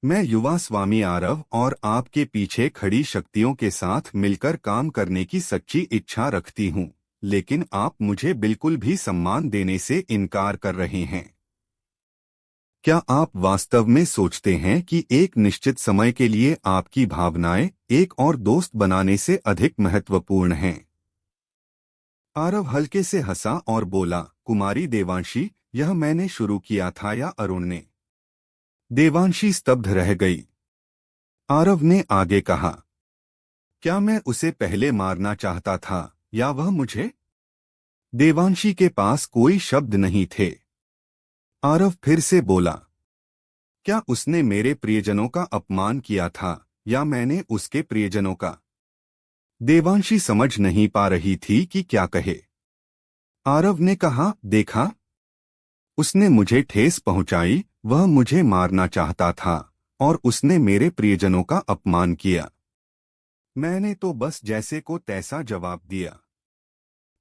मैं युवा स्वामी आरव और आपके पीछे खड़ी शक्तियों के साथ मिलकर काम करने की सच्ची इच्छा रखती हूं, लेकिन आप मुझे बिल्कुल भी सम्मान देने से इनकार कर रहे हैं। क्या आप वास्तव में सोचते हैं कि एक निश्चित समय के लिए आपकी भावनाएं एक और दोस्त बनाने से अधिक महत्वपूर्ण हैं? आरव हल्के से हंसा और बोला, कुमारी देवांशी, यह मैंने शुरू किया था या अरुण ने? देवांशी स्तब्ध रह गई। आरव ने आगे कहा, क्या मैं उसे पहले मारना चाहता था या वह मुझे? देवांशी के पास कोई शब्द नहीं थे। आरव फिर से बोला, क्या उसने मेरे प्रियजनों का अपमान किया था या मैंने उसके प्रियजनों का? देवांशी समझ नहीं पा रही थी कि क्या कहे। आरव ने कहा, देखा, उसने मुझे ठेस पहुंचाई, वह मुझे मारना चाहता था और उसने मेरे प्रियजनों का अपमान किया। मैंने तो बस जैसे को तैसा जवाब दिया।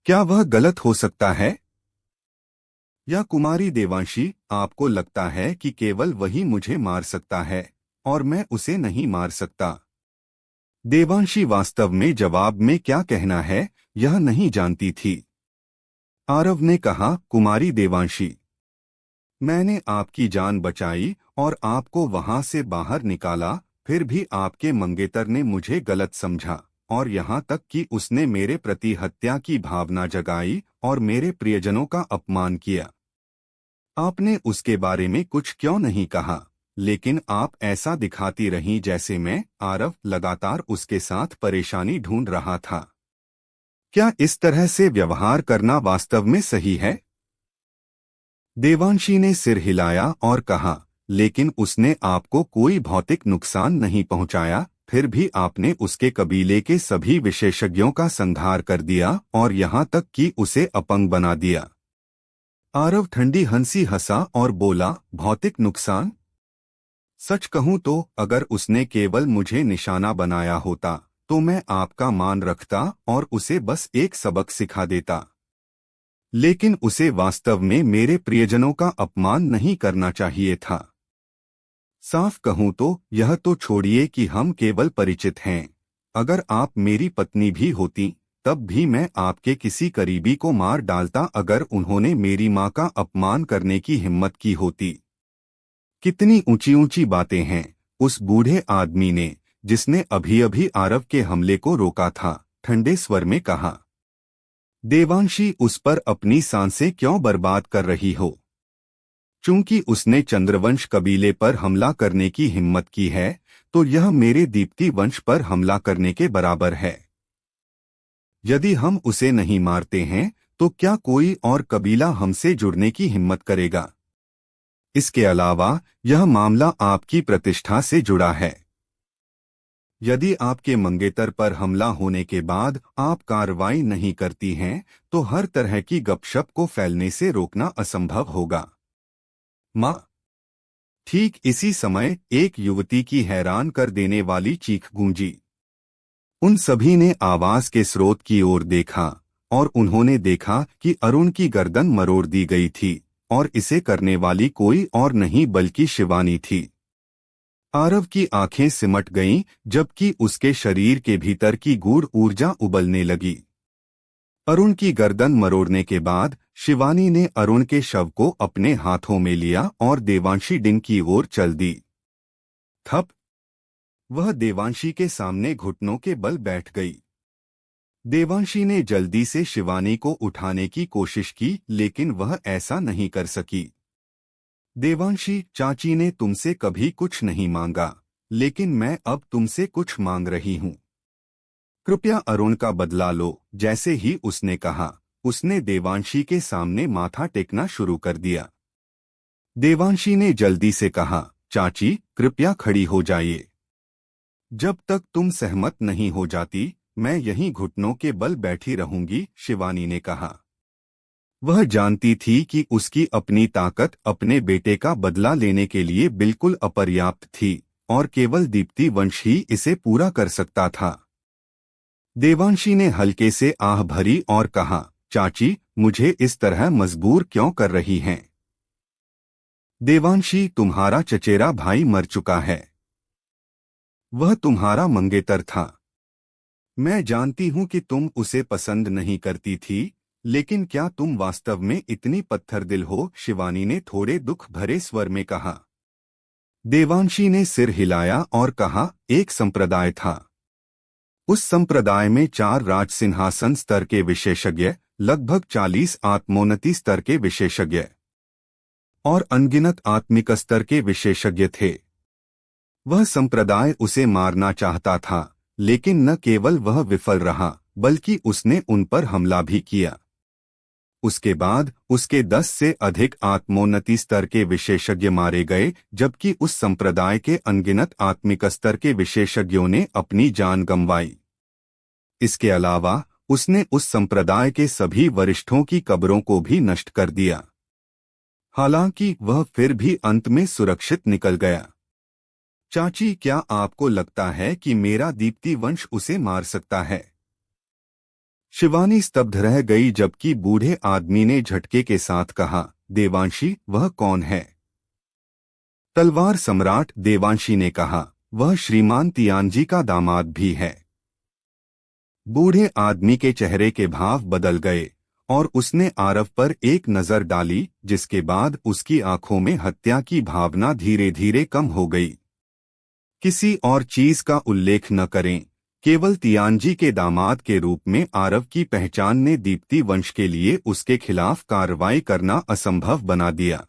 क्या वह गलत हो सकता है? या कुमारी देवांशी, आपको लगता है कि केवल वही मुझे मार सकता है और मैं उसे नहीं मार सकता? देवांशी वास्तव में जवाब में क्या कहना है यह नहीं जानती थी। आरव ने कहा, कुमारी देवांशी, मैंने आपकी जान बचाई और आपको वहां से बाहर निकाला, फिर भी आपके मंगेतर ने मुझे गलत समझा और यहाँ तक कि उसने मेरे प्रति हत्या की भावना जगाई और मेरे प्रियजनों का अपमान किया। आपने उसके बारे में कुछ क्यों नहीं कहा, लेकिन आप ऐसा दिखाती रहीं जैसे मैं, आरव, लगातार उसके साथ परेशानी ढूंढ रहा था। क्या इस तरह से व्यवहार करना वास्तव में सही है? देवांशी ने सिर हिलाया और कहा, लेकिन उसने आपको कोई भौतिक नुकसान नहीं पहुंचाया, फिर भी आपने उसके कबीले के सभी विशेषज्ञों का संहार कर दिया और यहाँ तक कि उसे अपंग बना दिया। आरव ठंडी हंसी हंसा और बोला, भौतिक नुकसान? सच कहूं तो अगर उसने केवल मुझे निशाना बनाया होता तो मैं आपका मान रखता और उसे बस एक सबक सिखा देता, लेकिन उसे वास्तव में मेरे प्रियजनों का अपमान नहीं करना चाहिए था। साफ कहूं तो यह तो छोड़िए कि हम केवल परिचित हैं, अगर आप मेरी पत्नी भी होती तब भी मैं आपके किसी करीबी को मार डालता अगर उन्होंने मेरी मां का अपमान करने की हिम्मत की होती। कितनी ऊंची ऊंची बातें हैं, उस बूढ़े आदमी ने, जिसने अभी अभी आरव के हमले को रोका था, ठंडे स्वर में कहा। देवांशी, उस पर अपनी सांसें क्यों बर्बाद कर रही हो? चूंकि उसने चंद्रवंश कबीले पर हमला करने की हिम्मत की है तो यह मेरे दीप्ति वंश पर हमला करने के बराबर है। यदि हम उसे नहीं मारते हैं तो क्या कोई और कबीला हमसे जुड़ने की हिम्मत करेगा? इसके अलावा यह मामला आपकी प्रतिष्ठा से जुड़ा है। यदि आपके मंगेतर पर हमला होने के बाद आप कार्रवाई नहीं करती हैं तो हर तरह की गपशप को फैलने से रोकना असंभव होगा। मां! ठीक इसी समय एक युवती की हैरान कर देने वाली चीख गूंजी। उन सभी ने आवाज के स्रोत की ओर देखा और उन्होंने देखा कि अरुण की गर्दन मरोड़ दी गई थी और इसे करने वाली कोई और नहीं बल्कि शिवानी थी। आरव की आंखें सिमट गईं, जबकि उसके शरीर के भीतर की गूढ़ ऊर्जा उबलने लगी। अरुण की गर्दन मरोड़ने के बाद शिवानी ने अरुण के शव को अपने हाथों में लिया और देवांशी डिन की ओर चल दी। थप! वह देवांशी के सामने घुटनों के बल बैठ गई। देवांशी ने जल्दी से शिवानी को उठाने की कोशिश की, लेकिन वह ऐसा नहीं कर सकी। देवांशी, चाची ने तुमसे कभी कुछ नहीं मांगा, लेकिन मैं अब तुमसे कुछ मांग रही हूं। कृपया अरुण का बदला लो। जैसे ही उसने कहा, उसने देवांशी के सामने माथा टेकना शुरू कर दिया। देवांशी ने जल्दी से कहा, चाची, कृपया खड़ी हो जाइए। जब तक तुम सहमत नहीं हो जाती, मैं यहीं घुटनों के बल बैठी रहूंगी, शिवानी ने कहा। वह जानती थी कि उसकी अपनी ताकत अपने बेटे का बदला लेने के लिए बिल्कुल अपर्याप्त थी और केवल दीप्ति वंश ही इसे पूरा कर सकता था। देवांशी ने हल्के से आह भरी और कहा, चाची, मुझे इस तरह मजबूर क्यों कर रही हैं? देवांशी, तुम्हारा चचेरा भाई मर चुका है। वह तुम्हारा मंगेतर था। मैं जानती हूं कि तुम उसे पसंद नहीं करती थी, लेकिन क्या तुम वास्तव में इतनी पत्थर दिल हो? शिवानी ने थोड़े दुख भरे स्वर में कहा। देवांशी ने सिर हिलाया और कहा, एक संप्रदाय था। उस संप्रदाय में 4 राज सिंहासन स्तर के विशेषज्ञ, लगभग 40 आत्मोन्नति स्तर के विशेषज्ञ और अनगिनत आत्मिक स्तर के विशेषज्ञ थे। वह संप्रदाय उसे मारना चाहता था, लेकिन न केवल वह विफल रहा, बल्कि उसने उन पर हमला भी किया। उसके बाद उसके 10 से अधिक आत्मोन्नति स्तर के विशेषज्ञ मारे गए, जबकि उस संप्रदाय के अनगिनत आत्मिक स्तर के विशेषज्ञों ने अपनी जान गंवाई। इसके अलावा उसने उस संप्रदाय के सभी वरिष्ठों की कब्रों को भी नष्ट कर दिया। हालांकि वह फिर भी अंत में सुरक्षित निकल गया। चाची, क्या आपको लगता है कि मेरा दीप्ति वंश उसे मार सकता है? शिवानी स्तब्ध रह गई, जबकि बूढ़े आदमी ने झटके के साथ कहा, देवांशी, वह कौन है? तलवार सम्राट, देवांशी ने कहा, वह श्रीमान तियानजी का दामाद भी है। बूढ़े आदमी के चेहरे के भाव बदल गए और उसने आरव पर एक नजर डाली, जिसके बाद उसकी आंखों में हत्या की भावना धीरे धीरे कम हो गई। किसी और चीज का उल्लेख न करें, केवल तियानजी के दामाद के रूप में आरव की पहचान ने दीप्ति वंश के लिए उसके खिलाफ कार्रवाई करना असंभव बना दिया।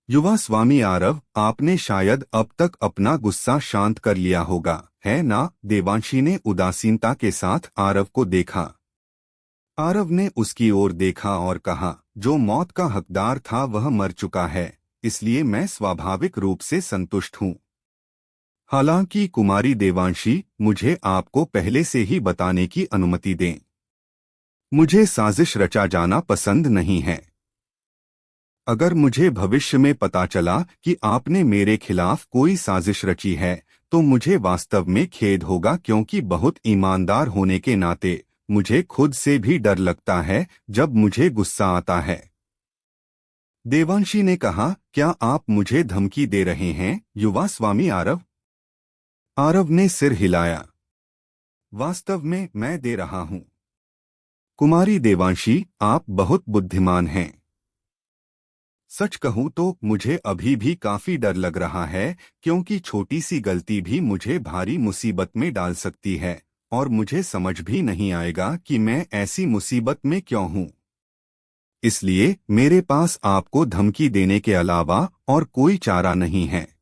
युवा स्वामी आरव, आपने शायद अब तक अपना गुस्सा शांत कर लिया होगा, है ना? देवांशी ने उदासीनता के साथ आरव को देखा। आरव ने उसकी ओर देखा और कहा, जो मौत का हकदार था वह मर चुका है, इसलिए मैं स्वाभाविक रूप से संतुष्ट हूँ। हालांकि कुमारी देवांशी, मुझे आपको पहले से ही बताने की अनुमति दें। मुझे साजिश रचा जाना पसंद नहीं है। अगर मुझे भविष्य में पता चला कि आपने मेरे खिलाफ कोई साजिश रची है, तो मुझे वास्तव में खेद होगा, क्योंकि बहुत ईमानदार होने के नाते मुझे खुद से भी डर लगता है जब मुझे गुस्सा आता है। देवांशी ने कहा, क्या आप मुझे धमकी दे रहे हैं, युवा स्वामी आरव? आरव ने सिर हिलाया। वास्तव में मैं दे रहा हूं। कुमारी देवांशी, आप बहुत बुद्धिमान हैं। सच कहूं तो मुझे अभी भी काफी डर लग रहा है, क्योंकि छोटी सी गलती भी मुझे भारी मुसीबत में डाल सकती है और मुझे समझ भी नहीं आएगा कि मैं ऐसी मुसीबत में क्यों हूं। इसलिए मेरे पास आपको धमकी देने के अलावा और कोई चारा नहीं है।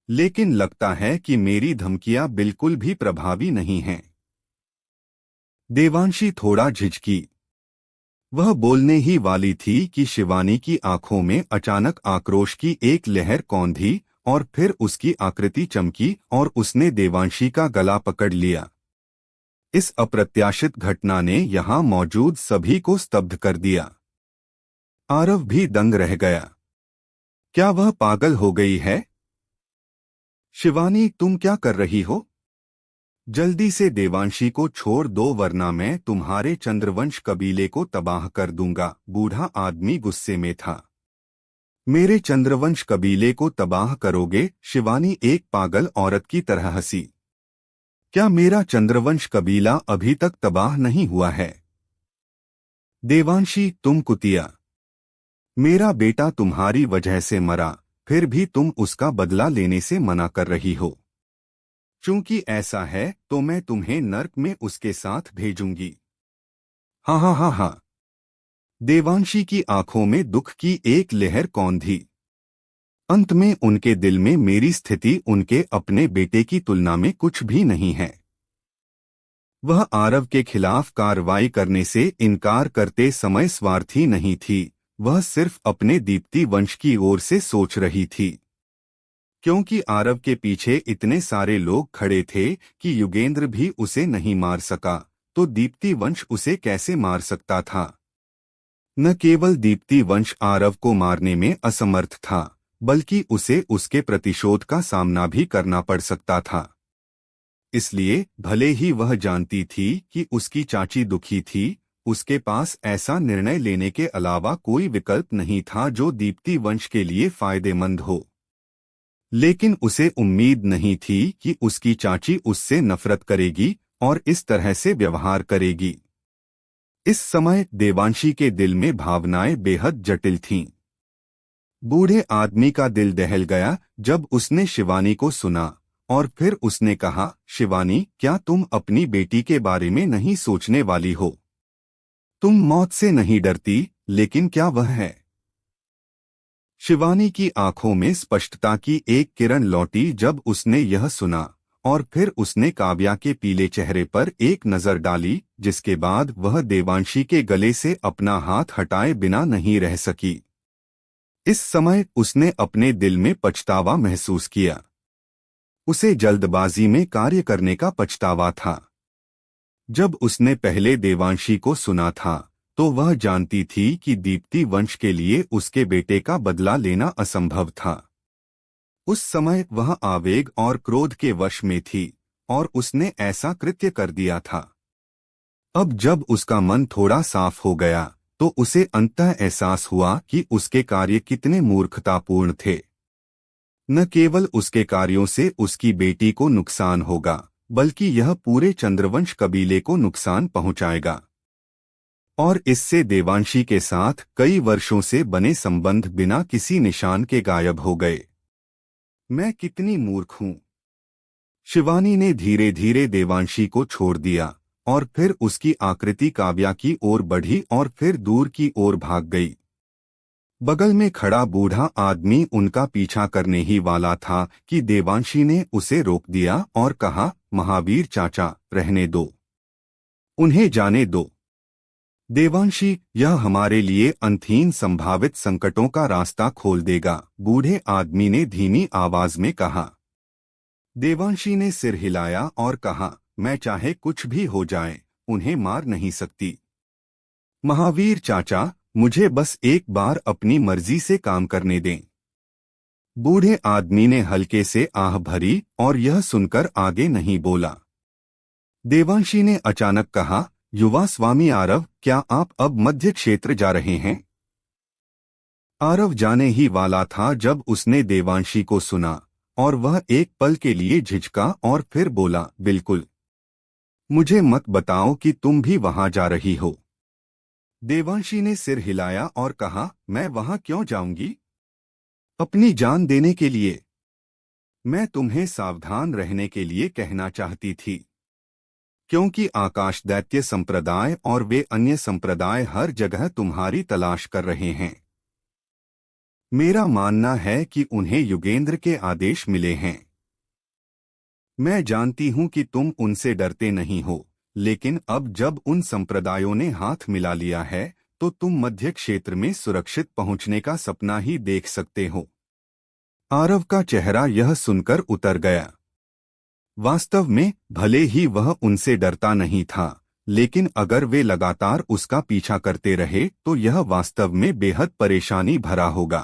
लेकिन लगता है कि मेरी धमकियां बिल्कुल भी प्रभावी नहीं हैं। देवांशी थोड़ा झिझकी। वह बोलने ही वाली थी कि शिवानी की आंखों में अचानक आक्रोश की एक लहर कौंधी और फिर उसकी आकृति चमकी और उसने देवांशी का गला पकड़ लिया। इस अप्रत्याशित घटना ने यहां मौजूद सभी को स्तब्ध कर दिया। आरव भी दंग रह गया। क्या वह पागल हो गई है? शिवानी, तुम क्या कर रही हो? जल्दी से देवांशी को छोड़ दो वरना मैं तुम्हारे चंद्रवंश कबीले को तबाह कर दूंगा। बूढ़ा आदमी गुस्से में था। मेरे चंद्रवंश कबीले को तबाह करोगे? शिवानी एक पागल औरत की तरह हंसी। क्या मेरा चंद्रवंश कबीला अभी तक तबाह नहीं हुआ है? देवांशी, तुम कुतिया। मेरा बेटा तुम्हारी वजह से मरा, फिर भी तुम उसका बदला लेने से मना कर रही हो। चूंकि ऐसा है तो मैं तुम्हें नर्क में उसके साथ भेजूंगी। हाँ हाँ हाँ हाँ। देवांशी की आंखों में दुख की एक लहर कौंधी। अंत में उनके दिल में मेरी स्थिति उनके अपने बेटे की तुलना में कुछ भी नहीं है। वह आरव के खिलाफ कार्रवाई करने से इनकार करते समय स्वार्थी नहीं थी, वह सिर्फ अपने दीप्ति वंश की ओर से सोच रही थी। क्योंकि आरव के पीछे इतने सारे लोग खड़े थे कि युगेंद्र भी उसे नहीं मार सका, तो दीप्ति वंश उसे कैसे मार सकता था? न केवल दीप्ति वंश आरव को मारने में असमर्थ था, बल्कि उसे उसके प्रतिशोध का सामना भी करना पड़ सकता था। इसलिए भले ही वह जानती थी कि उसकी चाची दुखी थी, उसके पास ऐसा निर्णय लेने के अलावा कोई विकल्प नहीं था जो दीप्ति वंश के लिए फायदेमंद हो। लेकिन उसे उम्मीद नहीं थी कि उसकी चाची उससे नफरत करेगी और इस तरह से व्यवहार करेगी। इस समय देवांशी के दिल में भावनाएं बेहद जटिल थीं। बूढ़े आदमी का दिल दहल गया जब उसने शिवानी को सुना, और फिर उसने कहा, शिवानी, क्या तुम अपनी बेटी के बारे में नहीं सोचने वाली हो? तुम मौत से नहीं डरती, लेकिन क्या वह है? शिवानी की आंखों में स्पष्टता की एक किरण लौटी जब उसने यह सुना, और फिर उसने काव्या के पीले चेहरे पर एक नजर डाली, जिसके बाद वह देवांशी के गले से अपना हाथ हटाए बिना नहीं रह सकी। इस समय उसने अपने दिल में पछतावा महसूस किया। उसे जल्दबाजी में कार्य करने का पछतावा था। जब उसने पहले देवांशी को सुना था तो वह जानती थी कि दीप्ति वंश के लिए उसके बेटे का बदला लेना असंभव था। उस समय वह आवेग और क्रोध के वश में थी और उसने ऐसा कृत्य कर दिया था। अब जब उसका मन थोड़ा साफ हो गया तो उसे अंततः एहसास हुआ कि उसके कार्य कितने मूर्खतापूर्ण थे। न केवल उसके कार्यों से उसकी बेटी को नुकसान होगा, बल्कि यह पूरे चंद्रवंश कबीले को नुकसान पहुंचाएगा। और इससे देवांशी के साथ कई वर्षों से बने संबंध बिना किसी निशान के गायब हो गए। मैं कितनी मूर्ख हूं। शिवानी ने धीरे धीरे देवांशी को छोड़ दिया और फिर उसकी आकृति काव्या की ओर बढ़ी और फिर दूर की ओर भाग गई। बगल में खड़ा बूढ़ा आदमी उनका पीछा करने ही वाला था कि देवांशी ने उसे रोक दिया और कहा, महावीर चाचा, रहने दो, उन्हें जाने दो। देवांशी, यह हमारे लिए अनंत संभावित संकटों का रास्ता खोल देगा, बूढ़े आदमी ने धीमी आवाज में कहा। देवांशी ने सिर हिलाया और कहा, मैं चाहे कुछ भी हो जाए, उन्हें मार नहीं सकती। महावीर चाचा, मुझे बस एक बार अपनी मर्जी से काम करने दें। बूढ़े आदमी ने हल्के से आह भरी और यह सुनकर आगे नहीं बोला। देवांशी ने अचानक कहा, युवा स्वामी आरव, क्या आप अब मध्य क्षेत्र जा रहे हैं? आरव जाने ही वाला था जब उसने देवांशी को सुना, और वह एक पल के लिए झिझका और फिर बोला, बिल्कुल। मुझे मत बताओ कि तुम भी वहां जा रही हो। देवांशी ने सिर हिलाया और कहा, मैं वहां क्यों जाऊंगी? अपनी जान देने के लिए। मैं तुम्हें सावधान रहने के लिए कहना चाहती थी, क्योंकि आकाश दैत्य संप्रदाय और वे अन्य संप्रदाय हर जगह तुम्हारी तलाश कर रहे हैं। मेरा मानना है कि उन्हें युगेंद्र के आदेश मिले हैं। मैं जानती हूं कि तुम उनसे डरते नहीं हो, लेकिन अब जब उन संप्रदायों ने हाथ मिला लिया है तो तुम मध्य क्षेत्र में सुरक्षित पहुंचने का सपना ही देख सकते हो। आरव का चेहरा यह सुनकर उतर गया। वास्तव में भले ही वह उनसे डरता नहीं था, लेकिन अगर वे लगातार उसका पीछा करते रहे तो यह वास्तव में बेहद परेशानी भरा होगा।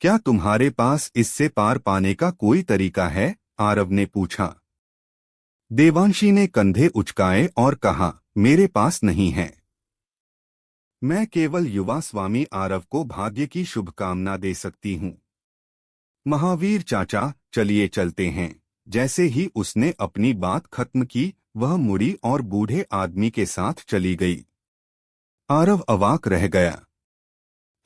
क्या तुम्हारे पास इससे पार पाने का कोई तरीका है? आरव ने पूछा। देवांशी ने कंधे उचकाए और कहा, मेरे पास नहीं है। मैं केवल युवा स्वामी आरव को भाग्य की शुभकामना दे सकती हूँ। महावीर चाचा, चलिए चलते हैं। जैसे ही उसने अपनी बात खत्म की, वह मुड़ी और बूढ़े आदमी के साथ चली गई। आरव अवाक रह गया।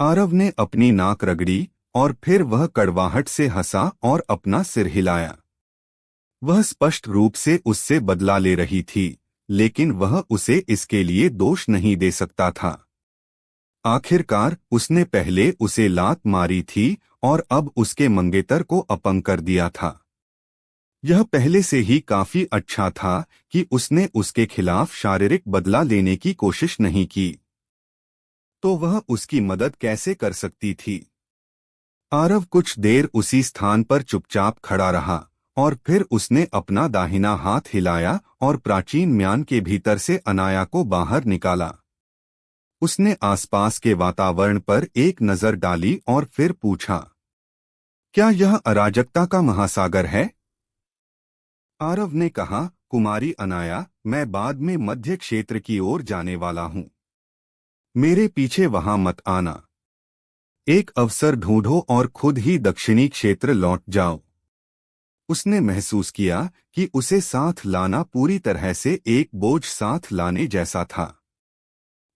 आरव ने अपनी नाक रगड़ी और फिर वह कड़वाहट से हंसा और अपना सिर हिलाया। वह स्पष्ट रूप से उससे बदला ले रही थी, लेकिन वह उसे इसके लिए दोष नहीं दे सकता था। आखिरकार उसने पहले उसे लात मारी थी और अब उसके मंगेतर को अपंग कर दिया था। यह पहले से ही काफी अच्छा था कि उसने उसके खिलाफ शारीरिक बदला लेने की कोशिश नहीं की, तो वह उसकी मदद कैसे कर सकती थी। आरव कुछ देर उसी स्थान पर चुपचाप खड़ा रहा और फिर उसने अपना दाहिना हाथ हिलाया और प्राचीन म्यान के भीतर से अनाया को बाहर निकाला। उसने आसपास के वातावरण पर एक नजर डाली और फिर पूछा, क्या यह अराजकता का महासागर है? आरव ने कहा, कुमारी अनाया, मैं बाद में मध्य क्षेत्र की ओर जाने वाला हूँ। मेरे पीछे वहां मत आना। एक अवसर ढूंढो और खुद ही दक्षिणी क्षेत्र लौट जाओ। उसने महसूस किया कि उसे साथ लाना पूरी तरह से एक बोझ साथ लाने जैसा था।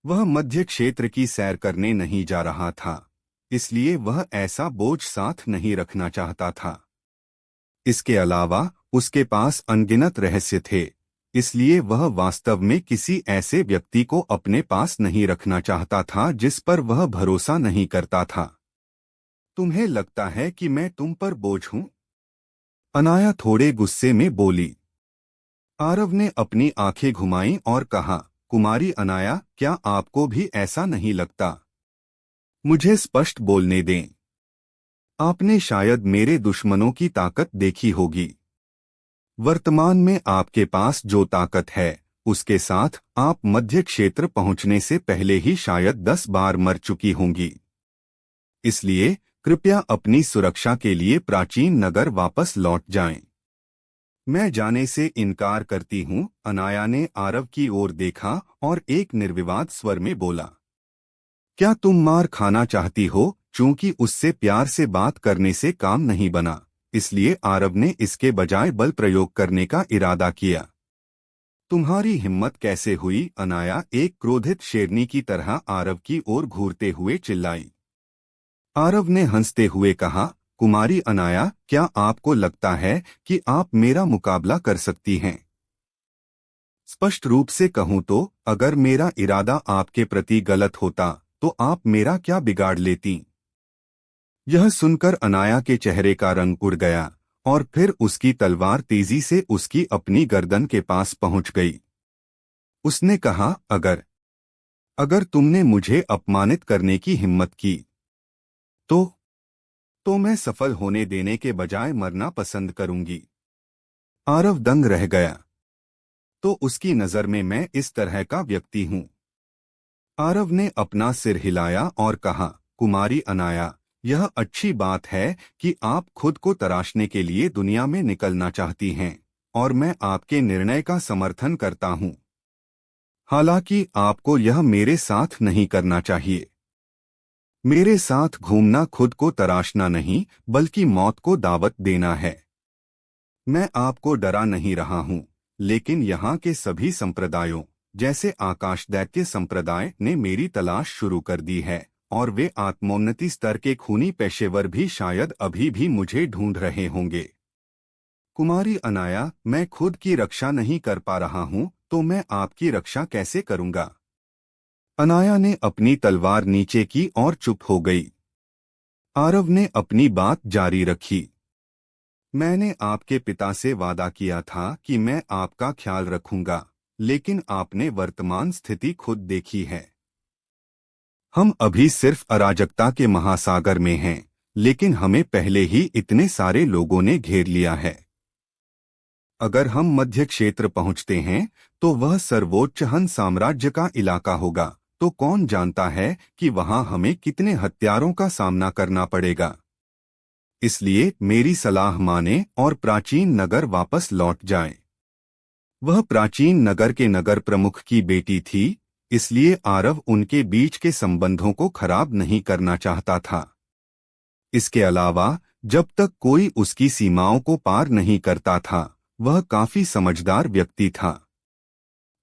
वह मध्य क्षेत्र की सैर करने नहीं जा रहा था, इसलिए वह ऐसा बोझ साथ नहीं रखना चाहता था। इसके अलावा उसके पास अनगिनत रहस्य थे, इसलिए वह वास्तव में किसी ऐसे व्यक्ति को अपने पास नहीं रखना चाहता था जिस पर वह भरोसा नहीं करता था। तुम्हें लगता है कि मैं तुम पर बोझ हूं? अनाया थोड़े गुस्से में बोली। आरव ने अपनी आंखें घुमाईं और कहा, कुमारी अनाया, क्या आपको भी ऐसा नहीं लगता? मुझे स्पष्ट बोलने दें। आपने शायद मेरे दुश्मनों की ताकत देखी होगी। वर्तमान में आपके पास जो ताकत है, उसके साथ आप मध्य क्षेत्र पहुंचने से पहले ही शायद 10 बार मर चुकी होंगी। इसलिए कृपया अपनी सुरक्षा के लिए प्राचीन नगर वापस लौट जाएं। मैं जाने से इनकार करती हूँ। अनाया ने आरव की ओर देखा और एक निर्विवाद स्वर में बोला, क्या तुम मार खाना चाहती हो? चूंकि उससे प्यार से बात करने से काम नहीं बना, इसलिए आरव ने इसके बजाय बल प्रयोग करने का इरादा किया। तुम्हारी हिम्मत कैसे हुई? अनाया एक क्रोधित शेरनी की तरह आरव की ओर घूरते हुए चिल्लाई। आरव ने हंसते हुए कहा, कुमारी अनाया, क्या आपको लगता है कि आप मेरा मुकाबला कर सकती हैं? स्पष्ट रूप से कहूं तो अगर मेरा इरादा आपके प्रति गलत होता तो आप मेरा क्या बिगाड़ लेती? यह सुनकर अनाया के चेहरे का रंग उड़ गया और फिर उसकी तलवार तेजी से उसकी अपनी गर्दन के पास पहुंच गई। उसने कहा, अगर तुमने मुझे अपमानित करने की हिम्मत की तो मैं सफल होने देने के बजाय मरना पसंद करूंगी। आरव दंग रह गया। तो उसकी नजर में मैं इस तरह का व्यक्ति हूं? आरव ने अपना सिर हिलाया और कहा, कुमारी अनाया, यह अच्छी बात है कि आप खुद को तराशने के लिए दुनिया में निकलना चाहती हैं, और मैं आपके निर्णय का समर्थन करता हूं। हालांकि आपको यह मेरे साथ नहीं करना चाहिए। मेरे साथ घूमना खुद को तराशना नहीं, बल्कि मौत को दावत देना है। मैं आपको डरा नहीं रहा हूं, लेकिन यहाँ के सभी संप्रदायों, जैसे आकाश दैत्य संप्रदाय, ने मेरी तलाश शुरू कर दी है, और वे आत्मोन्नति स्तर के खूनी पेशेवर भी शायद अभी भी मुझे ढूंढ रहे होंगे। कुमारी अनाया, मैं खुद की रक्षा नहीं कर पा रहा हूँ, तो मैं आपकी रक्षा कैसे करूँगा? अनाया ने अपनी तलवार नीचे की और चुप हो गई। आरव ने अपनी बात जारी रखी। मैंने आपके पिता से वादा किया था कि मैं आपका ख्याल रखूंगा, लेकिन आपने वर्तमान स्थिति खुद देखी है। हम अभी सिर्फ अराजकता के महासागर में हैं, लेकिन हमें पहले ही इतने सारे लोगों ने घेर लिया है। अगर हम मध्य क्षेत्र पहुंचते हैं तो वह सर्वोच्च हन साम्राज्य का इलाका होगा, तो कौन जानता है कि वहां हमें कितने हत्यारों का सामना करना पड़ेगा। इसलिए मेरी सलाह माने और प्राचीन नगर वापस लौट जाएं। वह प्राचीन नगर के नगर प्रमुख की बेटी थी, इसलिए आरव उनके बीच के संबंधों को खराब नहीं करना चाहता था। इसके अलावा जब तक कोई उसकी सीमाओं को पार नहीं करता था, वह काफी समझदार व्यक्ति था।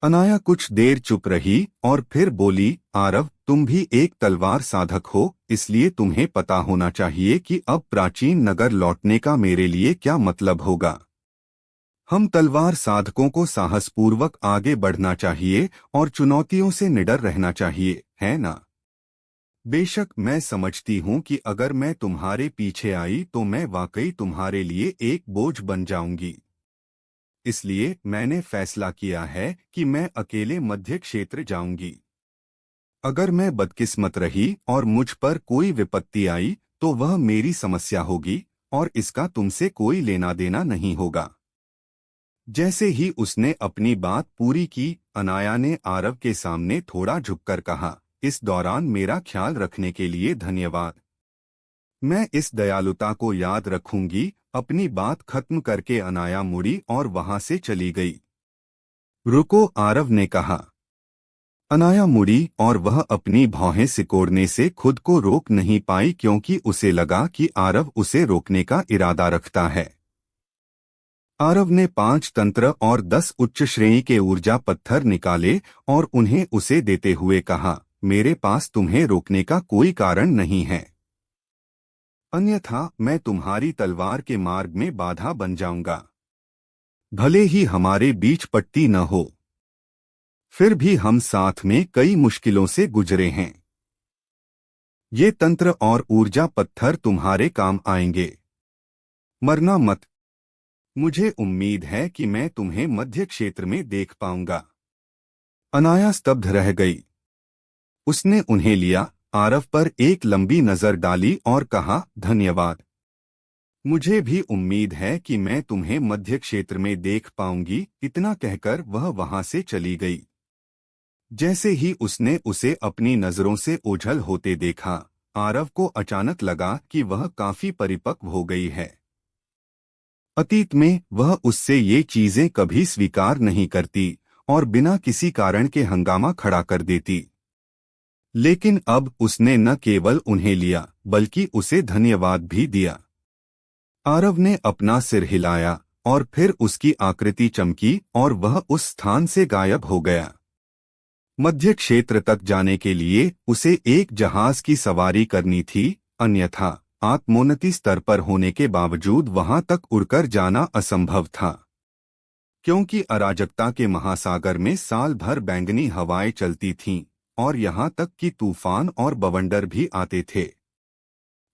अनाया कुछ देर चुप रही और फिर बोली, आरव, तुम भी एक तलवार साधक हो, इसलिए तुम्हें पता होना चाहिए कि अब प्राचीन नगर लौटने का मेरे लिए क्या मतलब होगा। हम तलवार साधकों को साहसपूर्वक आगे बढ़ना चाहिए और चुनौतियों से निडर रहना चाहिए, है ना? बेशक मैं समझती हूँ कि अगर मैं तुम्हारे पीछे आई तो मैं वाकई तुम्हारे लिए एक बोझ बन जाऊंगी। इसलिए मैंने फैसला किया है कि मैं अकेले मध्य क्षेत्र जाऊंगी। अगर मैं बदकिस्मत रही और मुझ पर कोई विपत्ति आई तो वह मेरी समस्या होगी और इसका तुमसे कोई लेना देना नहीं होगा। जैसे ही उसने अपनी बात पूरी की, अनाया ने आरव के सामने थोड़ा झुककर कहा, इस दौरान मेरा ख्याल रखने के लिए धन्यवाद। मैं इस दयालुता को याद रखूंगी। अपनी बात खत्म करके अनाया मुड़ी और वहां से चली गई। रुको, आरव ने कहा। अनाया मुड़ी और वह अपनी भौहें सिकोड़ने से खुद को रोक नहीं पाई क्योंकि उसे लगा कि आरव उसे रोकने का इरादा रखता है। आरव ने 5 तंत्र और 10 उच्च श्रेणी के ऊर्जा पत्थर निकाले और उन्हें उसे देते हुए कहा, मेरे पास तुम्हें रोकने का कोई कारण नहीं है, अन्यथा मैं तुम्हारी तलवार के मार्ग में बाधा बन जाऊंगा। भले ही हमारे बीच पट्टी न हो, फिर भी हम साथ में कई मुश्किलों से गुजरे हैं। ये तंत्र और ऊर्जा पत्थर तुम्हारे काम आएंगे। मरना मत। मुझे उम्मीद है कि मैं तुम्हें मध्य क्षेत्र में देख पाऊंगा। अनाया स्तब्ध रह गई। उसने उन्हें लिया, आरव पर एक लंबी नजर डाली और कहा, धन्यवाद। मुझे भी उम्मीद है कि मैं तुम्हें मध्य क्षेत्र में देख पाऊंगी। इतना कहकर वह वहां से चली गई। जैसे ही उसने उसे अपनी नजरों से ओझल होते देखा, आरव को अचानक लगा कि वह काफी परिपक्व हो गई है। अतीत में वह उससे ये चीजें कभी स्वीकार नहीं करती और बिना किसी कारण के हंगामा खड़ा कर देती। लेकिन अब उसने न केवल उन्हें लिया बल्कि उसे धन्यवाद भी दिया। आरव ने अपना सिर हिलाया और फिर उसकी आकृति चमकी और वह उस स्थान से गायब हो गया। मध्य क्षेत्र तक जाने के लिए उसे एक जहाज की सवारी करनी थी, अन्यथा आत्मोन्नति स्तर पर होने के बावजूद वहां तक उड़कर जाना असंभव था, क्योंकि अराजकता के महासागर में साल भर बैंगनी हवाएं चलती थीं और यहां तक कि तूफान और बवंडर भी आते थे।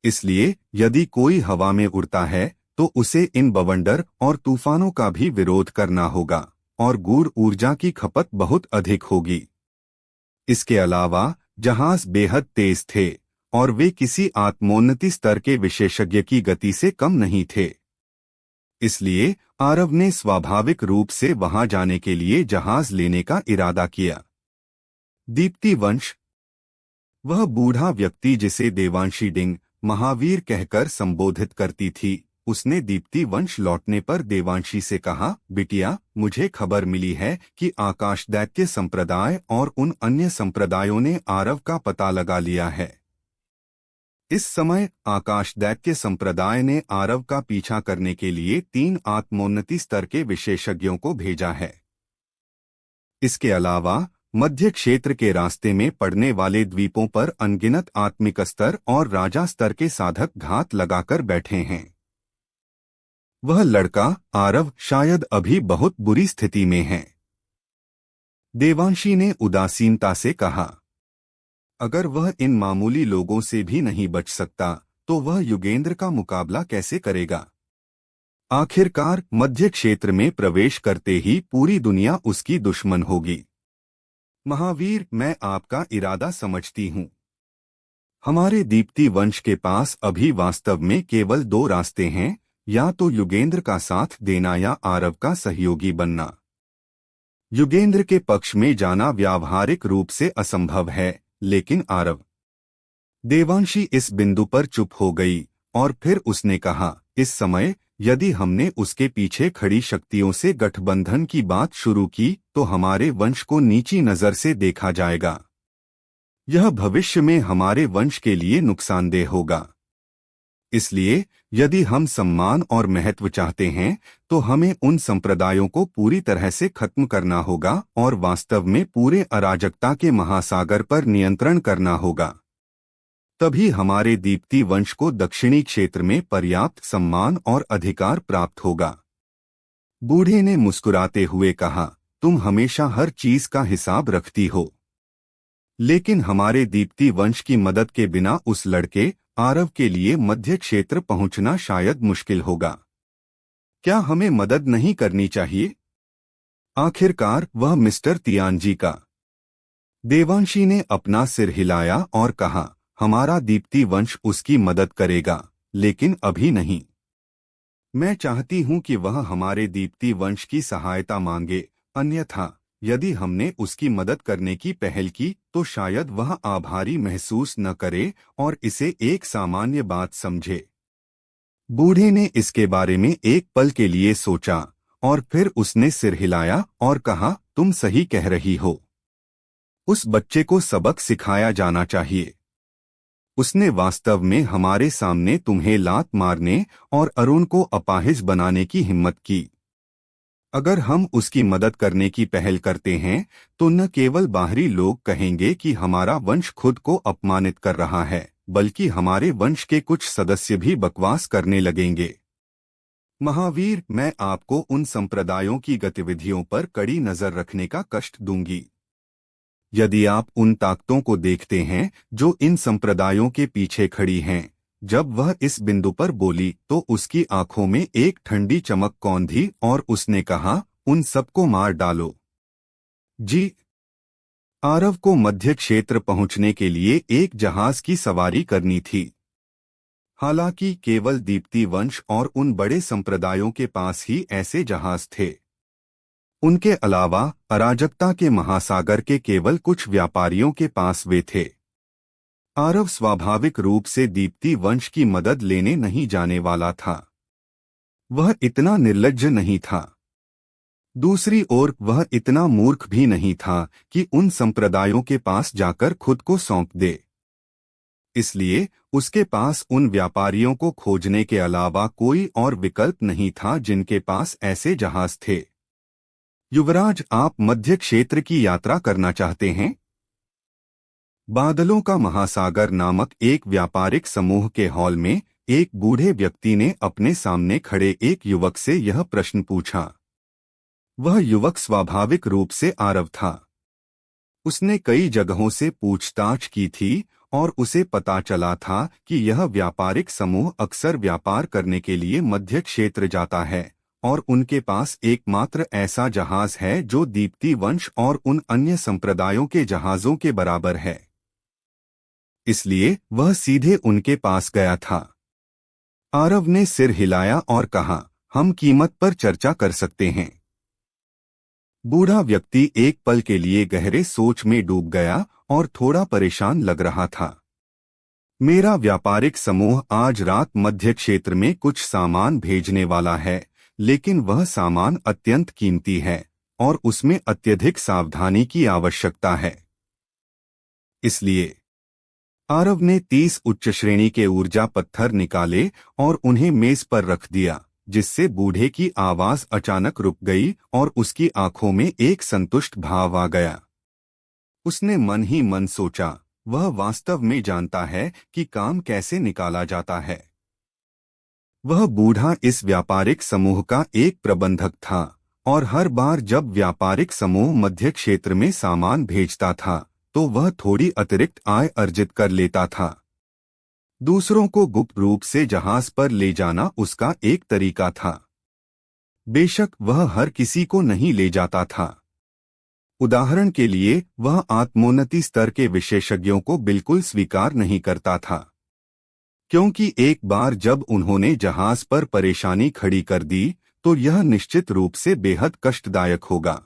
इसलिए यदि कोई हवा में उड़ता है तो उसे इन बवंडर और तूफानों का भी विरोध करना होगा और गूढ़ ऊर्जा की खपत बहुत अधिक होगी। इसके अलावा जहाज बेहद तेज थे और वे किसी आत्मोन्नति स्तर के विशेषज्ञ की गति से कम नहीं थे। इसलिए आरव ने स्वाभाविक रूप से वहां जाने के लिए जहाज लेने का इरादा किया। दीप्ति वंश। वह बूढ़ा व्यक्ति जिसे देवांशी डिंग महावीर कहकर संबोधित करती थी, उसने दीप्ति वंश लौटने पर देवांशी से कहा, बिटिया, मुझे खबर मिली है कि आकाश दैत्य संप्रदाय और उन अन्य संप्रदायों ने आरव का पता लगा लिया है। इस समय आकाश दैत्य संप्रदाय ने आरव का पीछा करने के लिए 3 आत्मोन्नति स्तर के विशेषज्ञों को भेजा है। इसके अलावा मध्य क्षेत्र के रास्ते में पड़ने वाले द्वीपों पर अनगिनत आत्मिक स्तर और राजा स्तर के साधक घात लगाकर बैठे हैं। वह लड़का आरव शायद अभी बहुत बुरी स्थिति में है। देवांशी ने उदासीनता से कहा, अगर वह इन मामूली लोगों से भी नहीं बच सकता तो वह युगेंद्र का मुकाबला कैसे करेगा? आखिरकार मध्य क्षेत्र में प्रवेश करते ही पूरी दुनिया उसकी दुश्मन होगी। महावीर, मैं आपका इरादा समझती हूँ। हमारे दीप्ति वंश के पास अभी वास्तव में केवल 2 रास्ते हैं, या तो युगेंद्र का साथ देना या आरव का सहयोगी बनना। युगेंद्र के पक्ष में जाना व्यावहारिक रूप से असंभव है, लेकिन आरव। देवांशी इस बिंदु पर चुप हो गई और फिर उसने कहा, इस समय यदि हमने उसके पीछे खड़ी शक्तियों से गठबंधन की बात शुरू की तो हमारे वंश को नीची नजर से देखा जाएगा। यह भविष्य में हमारे वंश के लिए नुकसानदेह होगा। इसलिए यदि हम सम्मान और महत्व चाहते हैं तो हमें उन संप्रदायों को पूरी तरह से खत्म करना होगा और वास्तव में पूरे अराजकता के महासागर पर नियंत्रण करना होगा। तभी हमारे दीप्ति वंश को दक्षिणी क्षेत्र में पर्याप्त सम्मान और अधिकार प्राप्त होगा। बूढ़े ने मुस्कुराते हुए कहा, तुम हमेशा हर चीज का हिसाब रखती हो, लेकिन हमारे दीप्ति वंश की मदद के बिना उस लड़के आरव के लिए मध्य क्षेत्र पहुंचना शायद मुश्किल होगा। क्या हमें मदद नहीं करनी चाहिए? आखिरकार वह मिस्टर तियानजी का। देवांशी ने अपना सिर हिलाया और कहा, हमारा दीप्ति वंश उसकी मदद करेगा, लेकिन अभी नहीं। मैं चाहती हूं कि वह हमारे दीप्ति वंश की सहायता मांगे, अन्यथा यदि हमने उसकी मदद करने की पहल की तो शायद वह आभारी महसूस न करे और इसे एक सामान्य बात समझे। बूढ़े ने इसके बारे में एक पल के लिए सोचा और फिर उसने सिर हिलाया और कहा, तुम सही कह रही हो। उस बच्चे को सबक सिखाया जाना चाहिए। उसने वास्तव में हमारे सामने तुम्हें लात मारने और अरुण को अपाहिज बनाने की हिम्मत की। अगर हम उसकी मदद करने की पहल करते हैं तो न केवल बाहरी लोग कहेंगे कि हमारा वंश खुद को अपमानित कर रहा है, बल्कि हमारे वंश के कुछ सदस्य भी बकवास करने लगेंगे। महावीर, मैं आपको उन संप्रदायों की गतिविधियों पर कड़ी नजर रखने का कष्ट दूंगी। यदि आप उन ताकतों को देखते हैं जो इन संप्रदायों के पीछे खड़ी हैं, जब वह इस बिंदु पर बोली तो उसकी आंखों में एक ठंडी चमक कौंधी और उसने कहा, उन सबको मार डालो। जी। आरव को मध्य क्षेत्र पहुंचने के लिए एक जहाज की सवारी करनी थी। हालांकि केवल दीप्ति वंश और उन बड़े संप्रदायों के पास ही ऐसे जहाज थे। उनके अलावा अराजकता के महासागर के केवल कुछ व्यापारियों के पास वे थे। आरव स्वाभाविक रूप से दीप्ति वंश की मदद लेने नहीं जाने वाला था। वह इतना निर्लज्ज नहीं था। दूसरी ओर वह इतना मूर्ख भी नहीं था कि उन संप्रदायों के पास जाकर खुद को सौंप दे। इसलिए उसके पास उन व्यापारियों को खोजने के अलावा कोई और विकल्प नहीं था जिनके पास ऐसे जहाज थे। युवराज, आप मध्य क्षेत्र की यात्रा करना चाहते हैं? बादलों का महासागर नामक एक व्यापारिक समूह के हॉल में एक बूढ़े व्यक्ति ने अपने सामने खड़े एक युवक से यह प्रश्न पूछा। वह युवक स्वाभाविक रूप से आरव था। उसने कई जगहों से पूछताछ की थी और उसे पता चला था कि यह व्यापारिक समूह अक्सर व्यापार करने के लिए मध्य क्षेत्र जाता है और उनके पास एकमात्र ऐसा जहाज है जो दीप्ति वंश और उन अन्य संप्रदायों के जहाजों के बराबर है। इसलिए वह सीधे उनके पास गया था। आरव ने सिर हिलाया और कहा, हम कीमत पर चर्चा कर सकते हैं। बूढ़ा व्यक्ति एक पल के लिए गहरे सोच में डूब गया और थोड़ा परेशान लग रहा था। मेरा व्यापारिक समूह आज रात मध्य क्षेत्र में कुछ सामान भेजने वाला है, लेकिन वह सामान अत्यंत कीमती है और उसमें अत्यधिक सावधानी की आवश्यकता है। इसलिए आरव ने 30 उच्च श्रेणी के ऊर्जा पत्थर निकाले और उन्हें मेज पर रख दिया, जिससे बूढ़े की आवाज अचानक रुक गई और उसकी आंखों में एक संतुष्ट भाव आ गया। उसने मन ही मन सोचा, वह वास्तव में जानता है कि काम कैसे निकाला जाता है। वह बूढ़ा इस व्यापारिक समूह का एक प्रबंधक था और हर बार जब व्यापारिक समूह मध्य क्षेत्र में सामान भेजता था तो वह थोड़ी अतिरिक्त आय अर्जित कर लेता था। दूसरों को गुप्त रूप से जहाज पर ले जाना उसका एक तरीका था। बेशक वह हर किसी को नहीं ले जाता था। उदाहरण के लिए वह आत्मोन्नति स्तर के विशेषज्ञों को बिल्कुल स्वीकार नहीं करता था, क्योंकि एक बार जब उन्होंने जहाज पर परेशानी खड़ी कर दी तो यह निश्चित रूप से बेहद कष्टदायक होगा।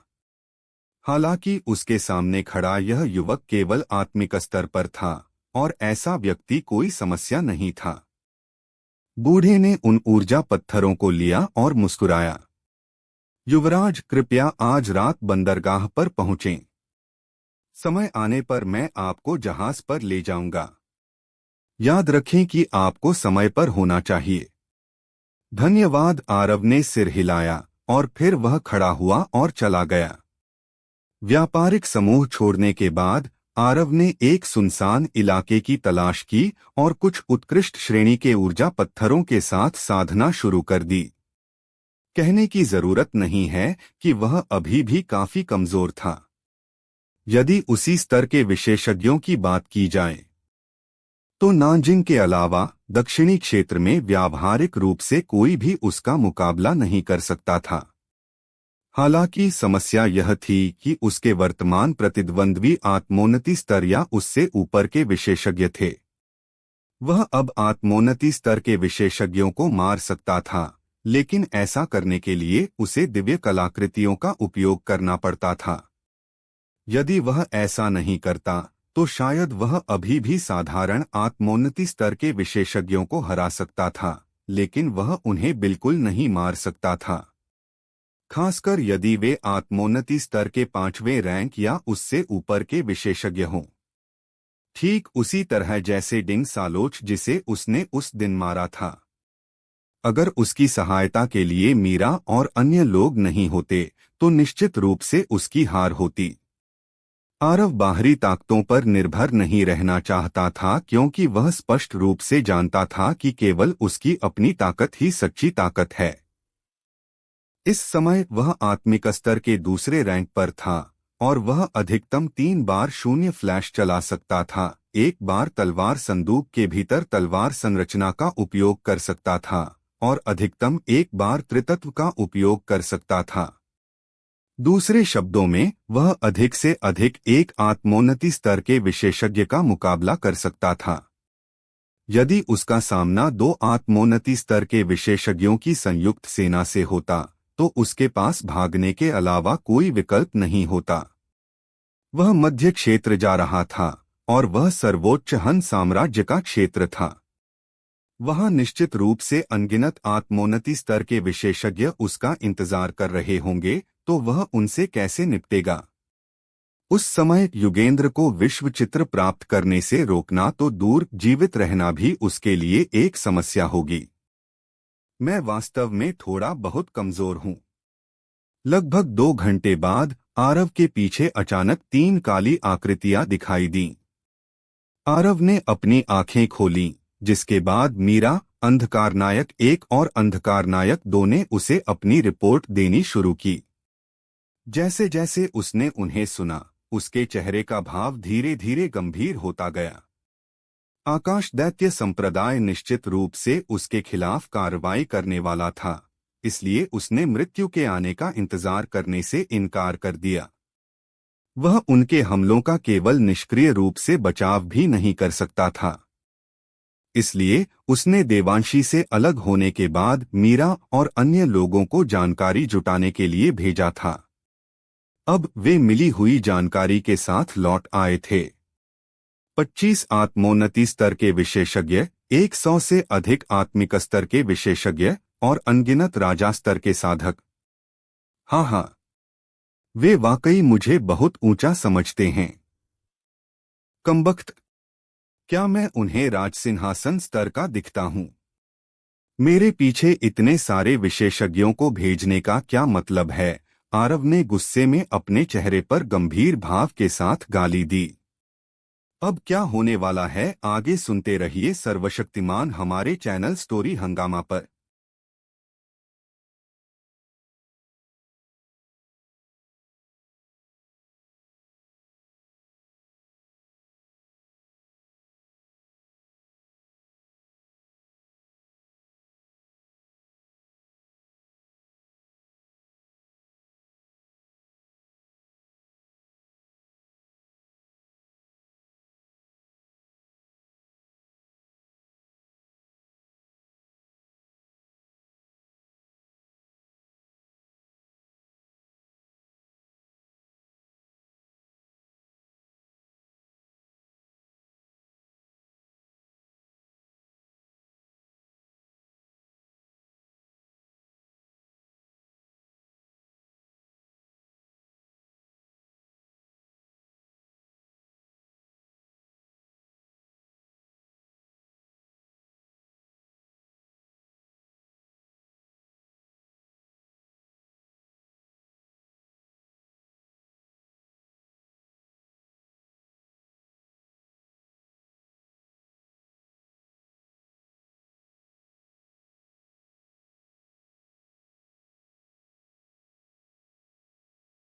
हालांकि उसके सामने खड़ा यह युवक केवल आत्मिक स्तर पर था और ऐसा व्यक्ति कोई समस्या नहीं था। बूढ़े ने उन ऊर्जा पत्थरों को लिया और मुस्कुराया। युवराज, कृपया आज रात बंदरगाह पर पहुंचें। समय आने पर मैं आपको जहाज पर ले जाऊंगा। याद रखें कि आपको समय पर होना चाहिए। धन्यवाद। आरव ने सिर हिलाया और फिर वह खड़ा हुआ और चला गया। व्यापारिक समूह छोड़ने के बाद आरव ने एक सुनसान इलाके की तलाश की और कुछ उत्कृष्ट श्रेणी के ऊर्जा पत्थरों के साथ साधना शुरू कर दी। कहने की जरूरत नहीं है कि वह अभी भी काफी कमजोर था। यदि उसी स्तर के विशेषज्ञों की बात की जाए तो नानजिंग के अलावा दक्षिणी क्षेत्र में व्यावहारिक रूप से कोई भी उसका मुकाबला नहीं कर सकता था। हालांकि समस्या यह थी कि उसके वर्तमान प्रतिद्वंद्वी आत्मोन्नति स्तर या उससे ऊपर के विशेषज्ञ थे। वह अब आत्मोन्नति स्तर के विशेषज्ञों को मार सकता था, लेकिन ऐसा करने के लिए उसे दिव्य कलाकृतियों का उपयोग करना पड़ता था। यदि वह ऐसा नहीं करता तो शायद वह अभी भी साधारण आत्मोन्नति स्तर के विशेषज्ञों को हरा सकता था, लेकिन वह उन्हें बिल्कुल नहीं मार सकता था, खासकर यदि वे आत्मोन्नति स्तर के 5वें रैंक या उससे ऊपर के विशेषज्ञ हों। ठीक उसी तरह जैसे डिंग सालोच जिसे उसने उस दिन मारा था। अगर उसकी सहायता के लिए मीरा और अन्य लोग नहीं होते तो निश्चित रूप से उसकी हार होती। आरव बाहरी ताकतों पर निर्भर नहीं रहना चाहता था, क्योंकि वह स्पष्ट रूप से जानता था कि केवल उसकी अपनी ताकत ही सच्ची ताकत है। इस समय वह आत्मिक स्तर के दूसरे रैंक पर था और वह अधिकतम 3 बार शून्य फ्लैश चला सकता था। एक बार तलवार संदूक के भीतर तलवार संरचना का उपयोग कर सकता था और अधिकतम एक बार त्रितत्व का उपयोग कर सकता था। दूसरे शब्दों में, वह अधिक से अधिक एक आत्मोन्नति स्तर के विशेषज्ञ का मुकाबला कर सकता था। यदि उसका सामना 2 आत्मोन्नति स्तर के विशेषज्ञों की संयुक्त सेना से होता तो उसके पास भागने के अलावा कोई विकल्प नहीं होता। वह मध्य क्षेत्र जा रहा था और वह सर्वोच्च हन साम्राज्य का क्षेत्र था। वहां निश्चित रूप से अनगिनत आत्मोन्नति स्तर के विशेषज्ञ उसका इंतजार कर रहे होंगे, तो वह उनसे कैसे निपटेगा? उस समय युगेंद्र को विश्व चित्र प्राप्त करने से रोकना तो दूर, जीवित रहना भी उसके लिए एक समस्या होगी। मैं वास्तव में थोड़ा बहुत कमजोर हूं। लगभग 2 घंटे बाद आरव के पीछे अचानक 3 काली आकृतियां दिखाई दीं। आरव ने अपनी आंखें खोलीं, जिसके बाद मीरा, अंधकार नायक 1 और अंधकार नायक 2 ने उसे अपनी रिपोर्ट देनी शुरू की। जैसे जैसे उसने उन्हें सुना, उसके चेहरे का भाव धीरे धीरे गंभीर होता गया। आकाश दैत्य संप्रदाय निश्चित रूप से उसके खिलाफ कार्रवाई करने वाला था, इसलिए उसने मृत्यु के आने का इंतजार करने से इनकार कर दिया। वह उनके हमलों का केवल निष्क्रिय रूप से बचाव भी नहीं कर सकता था। इसलिए उसने देवांशी से अलग होने के बाद मीरा और अन्य लोगों को जानकारी जुटाने के लिए भेजा था। अब वे मिली हुई जानकारी के साथ लौट आए थे। 25 आत्मोन्नति स्तर के विशेषज्ञ, 100 से अधिक आत्मिक स्तर के विशेषज्ञ और अनगिनत राजा स्तर के साधक। हाँ, वे वाकई मुझे बहुत ऊंचा समझते हैं। कमबख्त, क्या मैं उन्हें राजसिंहासन स्तर का दिखता हूँ? मेरे पीछे इतने सारे विशेषज्ञों को भेजने का क्या मतलब है? आरव ने गुस्से में अपने चेहरे पर गंभीर भाव के साथ गाली दी। अब क्या होने वाला है, आगे सुनते रहिए सर्वशक्तिमान हमारे चैनल स्टोरी हंगामा पर।